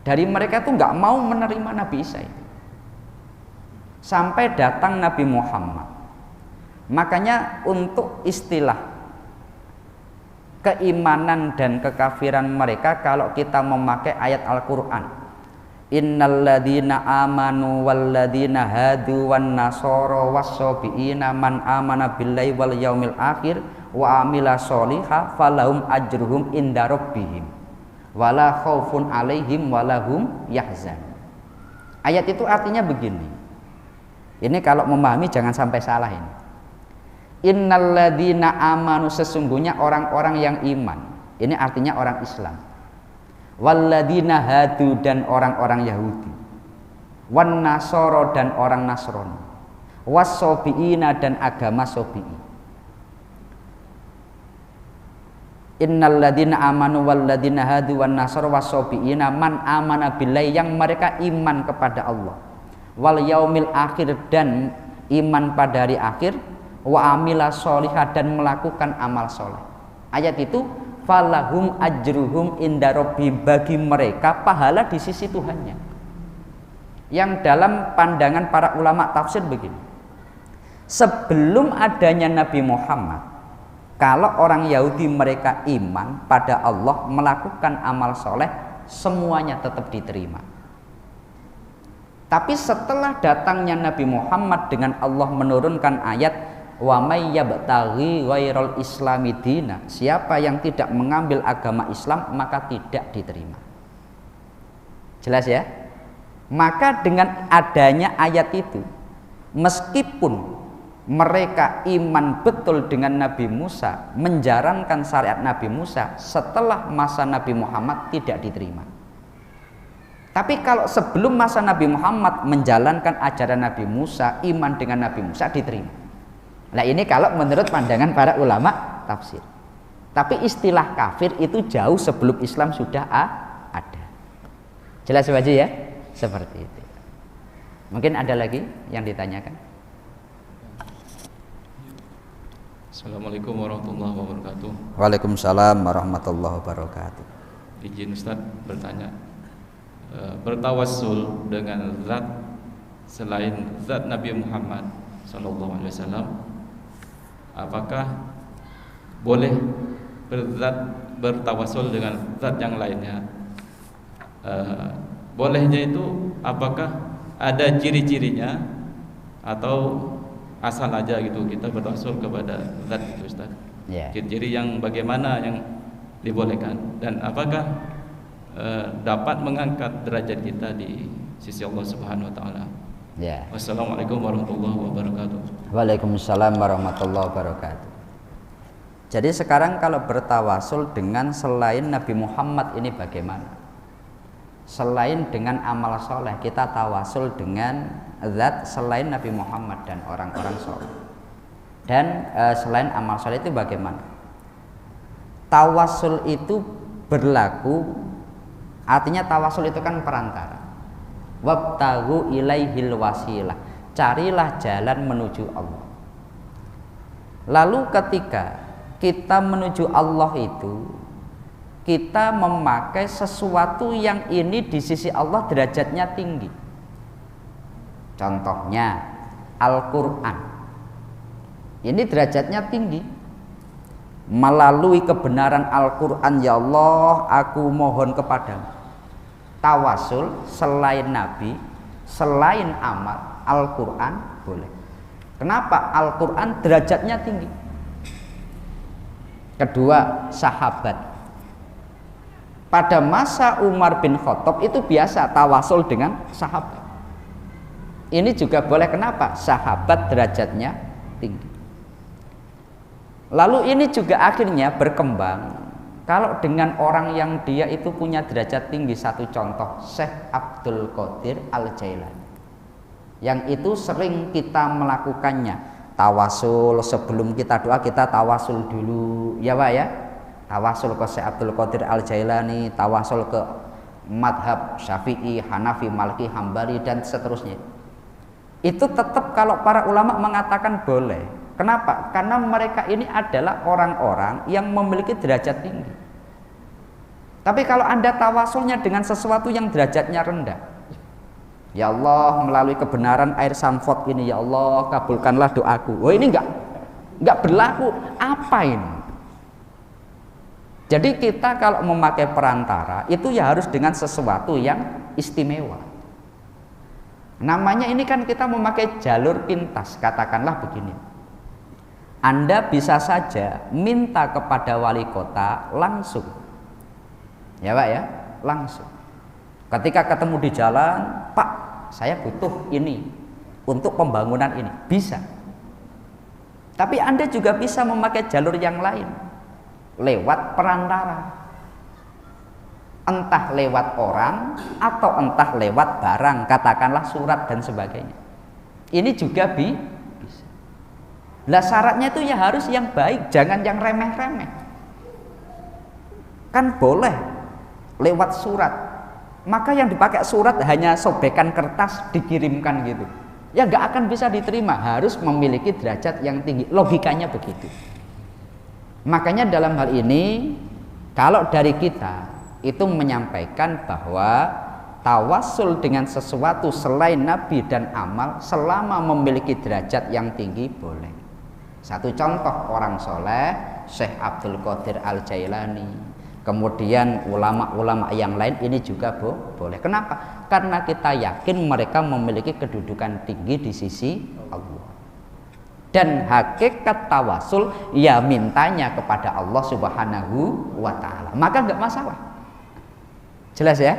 dari mereka tuh nggak mau menerima Nabi Isa itu. Sampai datang Nabi Muhammad. Makanya untuk istilah keimanan dan kekafiran mereka, kalau kita memakai ayat Al-Quran, innalladzina amanu walladzina hadu wan nasara wassabiina man amana billahi wal yaumil akhir wa amila sholiha falahum ajruhum inda rabbihim wala khaufun alaihim walahum yahzan. Ayat itu artinya begini. Ini kalau memahami jangan sampai salah ini. Innalladzina amanu, sesungguhnya orang-orang yang iman. Ini artinya orang Islam. Walladzina hadu, dan orang-orang Yahudi. Wan nasoro, dan orang Nasrani. Wassobiina, dan agama Sobi'i. Innalladzina amanu walladzina hadu wan nasoro wassobiina man amana billahi, yang mereka iman kepada Allah, wal yaumil akhir, dan iman pada hari akhir, wa amila sholihah, dan melakukan amal soleh. Ayat itu falahum ajruhum inda rabbihim, bagi mereka pahala di sisi Tuhannya. Yang dalam pandangan para ulama tafsir begini, sebelum adanya Nabi Muhammad, kalau orang Yahudi mereka iman pada Allah, melakukan amal soleh, semuanya tetap diterima. Tapi setelah datangnya Nabi Muhammad dengan Allah menurunkan ayat wa may yabtaghi ghairal islami dina, siapa yang tidak mengambil agama Islam maka tidak diterima. Jelas ya? Maka dengan adanya ayat itu, meskipun mereka iman betul dengan Nabi Musa, menjalankan syariat Nabi Musa, setelah masa Nabi Muhammad tidak diterima. Tapi kalau sebelum masa Nabi Muhammad menjalankan ajaran Nabi Musa, iman dengan Nabi Musa, diterima. Nah ini kalau menurut pandangan para ulama tafsir. Tapi istilah kafir itu jauh sebelum Islam sudah ada. Jelas saja ya? Seperti itu. Mungkin ada lagi yang ditanyakan? Assalamualaikum warahmatullahi wabarakatuh. Waalaikumsalam warahmatullahi wabarakatuh. Izin Ustaz bertanya, bertawassul dengan zat selain zat Nabi Muhammad SAW, apakah boleh bertawassul dengan zat yang lainnya? Bolehnya itu apakah ada ciri-cirinya atau asal aja gitu kita bertawassul kepada zat itu Ustaz? Yeah. Ciri-ciri yang bagaimana yang dibolehkan, dan apakah dapat mengangkat derajat kita di sisi Allah Subhanahu wa taala? Ya. Wassalamualaikum warahmatullahi wabarakatuh. Waalaikumsalam warahmatullahi wabarakatuh. Jadi sekarang kalau bertawasul dengan selain Nabi Muhammad ini bagaimana? Selain dengan amal soleh, kita tawasul dengan zat selain Nabi Muhammad dan orang-orang soleh. Dan selain amal soleh itu bagaimana? Tawasul itu berlaku, artinya tawasul itu kan perantara. Wabtaghu ilaihil wasilah, carilah jalan menuju Allah. Lalu ketika kita menuju Allah itu, kita memakai sesuatu yang ini di sisi Allah derajatnya tinggi. Contohnya Al-Quran, ini derajatnya tinggi. Melalui kebenaran Al-Quran, ya Allah, aku mohon kepadamu. Tawasul selain Nabi, selain amal, Al-Quran boleh. Kenapa? Al-Quran derajatnya tinggi. Kedua, sahabat. Pada masa Umar bin Khattab itu biasa tawasul dengan sahabat. Ini juga boleh. Kenapa? Sahabat derajatnya tinggi. Lalu ini juga akhirnya berkembang Kalau dengan orang yang dia itu punya derajat tinggi, satu contoh Syekh Abdul Qadir Al-Jailani, yang itu sering kita melakukannya. Tawasul, sebelum kita doa kita tawasul dulu, ya Pak ya. Tawasul ke Syekh Abdul Qadir Al-Jailani, tawasul ke madhab Syafi'i, Hanafi, Maliki, Hambali dan seterusnya. Itu tetap kalau para ulama mengatakan boleh. Kenapa? Karena mereka ini adalah orang-orang yang memiliki derajat tinggi. Tapi kalau Anda tawasulnya dengan sesuatu yang derajatnya rendah, ya Allah, melalui kebenaran air Samfot ini, ya Allah kabulkanlah doaku. Oh, ini enggak berlaku. Apa ini? Jadi kita kalau memakai perantara itu ya harus dengan sesuatu yang istimewa. Namanya ini kan kita memakai jalur pintas. Katakanlah begini, Anda bisa saja minta kepada wali kota langsung, ya Pak ya, langsung. Ketika ketemu di jalan, Pak, saya butuh ini untuk pembangunan ini, bisa. Tapi Anda juga bisa memakai jalur yang lain, lewat perantara, entah lewat orang atau entah lewat barang, katakanlah surat dan sebagainya. Ini juga bisa. Lah syaratnya itu ya harus yang baik, jangan yang remeh-remeh. Kan boleh lewat surat, maka yang dipakai surat hanya sobekan kertas dikirimkan gitu, ya nggak akan bisa diterima. Harus memiliki derajat yang tinggi, logikanya begitu. Makanya dalam hal ini kalau dari kita itu menyampaikan bahwa tawassul dengan sesuatu selain Nabi dan amal selama memiliki derajat yang tinggi boleh. Satu contoh orang soleh Syekh Abdul Qadir Al-Jailani, kemudian ulama-ulama yang lain ini juga boleh. Kenapa? Karena kita yakin mereka memiliki kedudukan tinggi di sisi Allah. Dan hakikat tawasul ya mintanya kepada Allah Subhanahu wa ta'ala, maka nggak masalah. Jelas ya?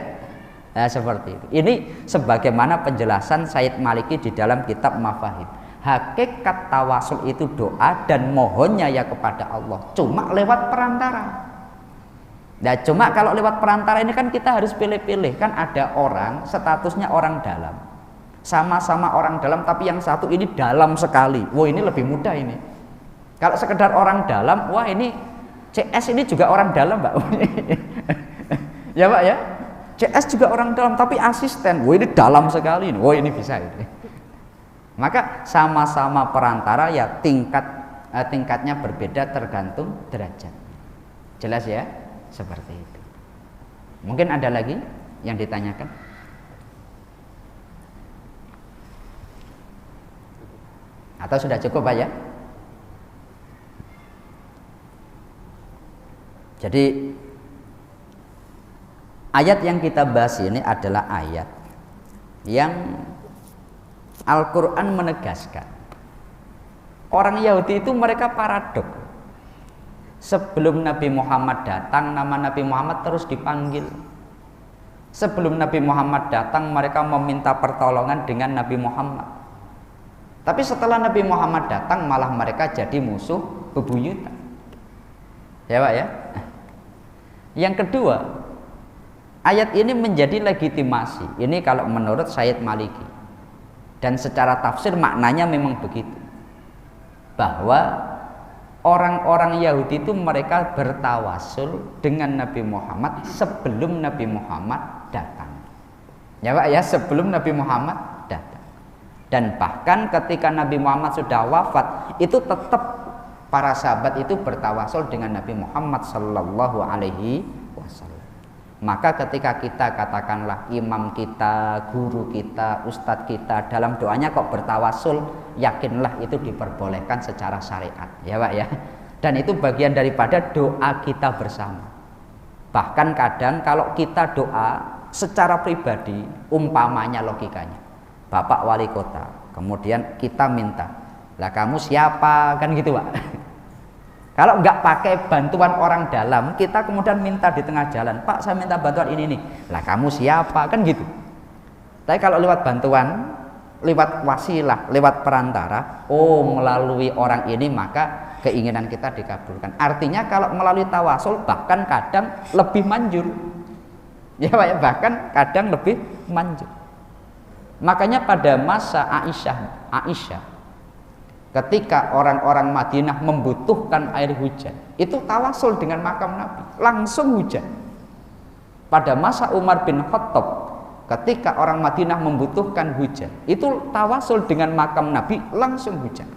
Nah, seperti itu. Ini sebagaimana penjelasan Sayyid Maliki di dalam kitab Mafahim. Hakikat tawasul itu doa dan mohonnya ya kepada Allah, cuma lewat perantara. Nah, cuma kalau lewat perantara ini kan kita harus pilih-pilih. Kan ada orang statusnya orang dalam, sama-sama orang dalam, tapi yang satu ini dalam sekali. Wah, ini lebih mudah ini. Kalau sekedar orang dalam, wah ini CS ini juga orang dalam, Mbak. Ya Pak ya, CS juga orang dalam tapi asisten. Wah, ini dalam sekali. Wah, ini bisa ini. Maka sama-sama perantara ya tingkatnya berbeda tergantung derajat. Jelas ya? Seperti itu. Mungkin ada lagi yang ditanyakan? Atau sudah cukup Pak ya? Jadi ayat yang kita bahas ini adalah ayat yang Al-Quran menegaskan orang Yahudi itu mereka paradok. Sebelum Nabi Muhammad datang, nama Nabi Muhammad terus dipanggil. Sebelum Nabi Muhammad datang, mereka meminta pertolongan dengan Nabi Muhammad. Tapi setelah Nabi Muhammad datang, malah mereka jadi musuh bebuyutan. Ya Pak ya. Yang kedua, ayat ini menjadi legitimasi. Ini kalau menurut Sayyid Maliki. Dan secara tafsir maknanya memang begitu, bahwa orang-orang Yahudi itu mereka bertawasul dengan Nabi Muhammad sebelum Nabi Muhammad datang. Ya Pak ya, sebelum Nabi Muhammad datang. Dan bahkan ketika Nabi Muhammad sudah wafat, itu tetap para sahabat itu bertawasul dengan Nabi Muhammad sallallahu alaihi wasallam. Maka ketika kita katakanlah imam kita, guru kita, ustadz kita dalam doanya kok bertawasul, yakinlah itu diperbolehkan secara syariat, ya Pak ya. Dan itu bagian daripada doa kita bersama. Bahkan kadang kalau kita doa secara pribadi, umpamanya logikanya, Bapak Wali Kota, kemudian kita minta, lah kamu siapa, kan gitu Pak. Kalau nggak pakai bantuan orang dalam, kita kemudian minta di tengah jalan, Pak saya minta bantuan ini nih, lah kamu siapa, kan gitu. Tapi kalau lewat bantuan lewat wasilah, lewat perantara. Oh, melalui orang ini maka keinginan kita dikabulkan. Artinya kalau melalui tawasul bahkan kadang lebih manjur. Ya Pak, ya, bahkan kadang lebih manjur. Makanya pada masa Aisyah ketika orang-orang Madinah membutuhkan air hujan, itu tawasul dengan makam Nabi, langsung hujan. Pada masa Umar bin Khattab ketika orang Madinah membutuhkan hujan, itu tawasul dengan makam Nabi, langsung hujan.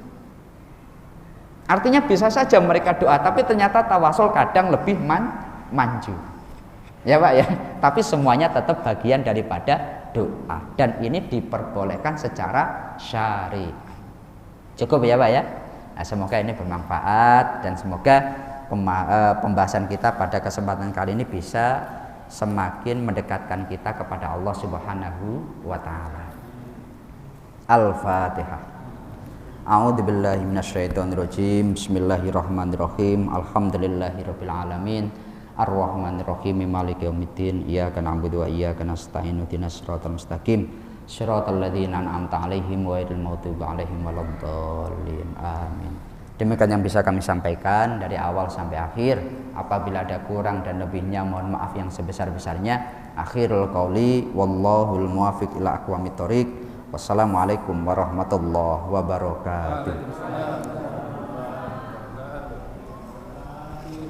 Artinya bisa saja mereka doa, tapi ternyata tawasul kadang lebih manjur. Ya Pak ya, tapi semuanya tetap bagian daripada doa, dan ini diperbolehkan secara syar'i. Cukup ya Pak ya. Nah, semoga ini bermanfaat dan semoga pembahasan kita pada kesempatan kali ini bisa semakin mendekatkan kita kepada Allah Subhanahu wa taala. Al-Fatihah. A'udzubillahi minasyaitonirrajim. Bismillahirrahmanirrahim. Alhamdulillahirabbil alamin. Ar-Rahmanirrahim. Maliki yaumiddin. Iyyaka na'budu wa iyyaka nasta'in. Ihdinas siratal mustaqim. Shiratal ladzina an'amta 'alaihim ghairil maghdubi 'alaihim waladdallin. Amin. Demikian yang bisa kami sampaikan dari awal sampai akhir. Apabila ada kurang dan lebihnya mohon maaf yang sebesar-besarnya. Akhirul qauli wallahul muwaffiq ila aqwamit thoriq. Wassalamualaikum warahmatullahi wabarakatuh.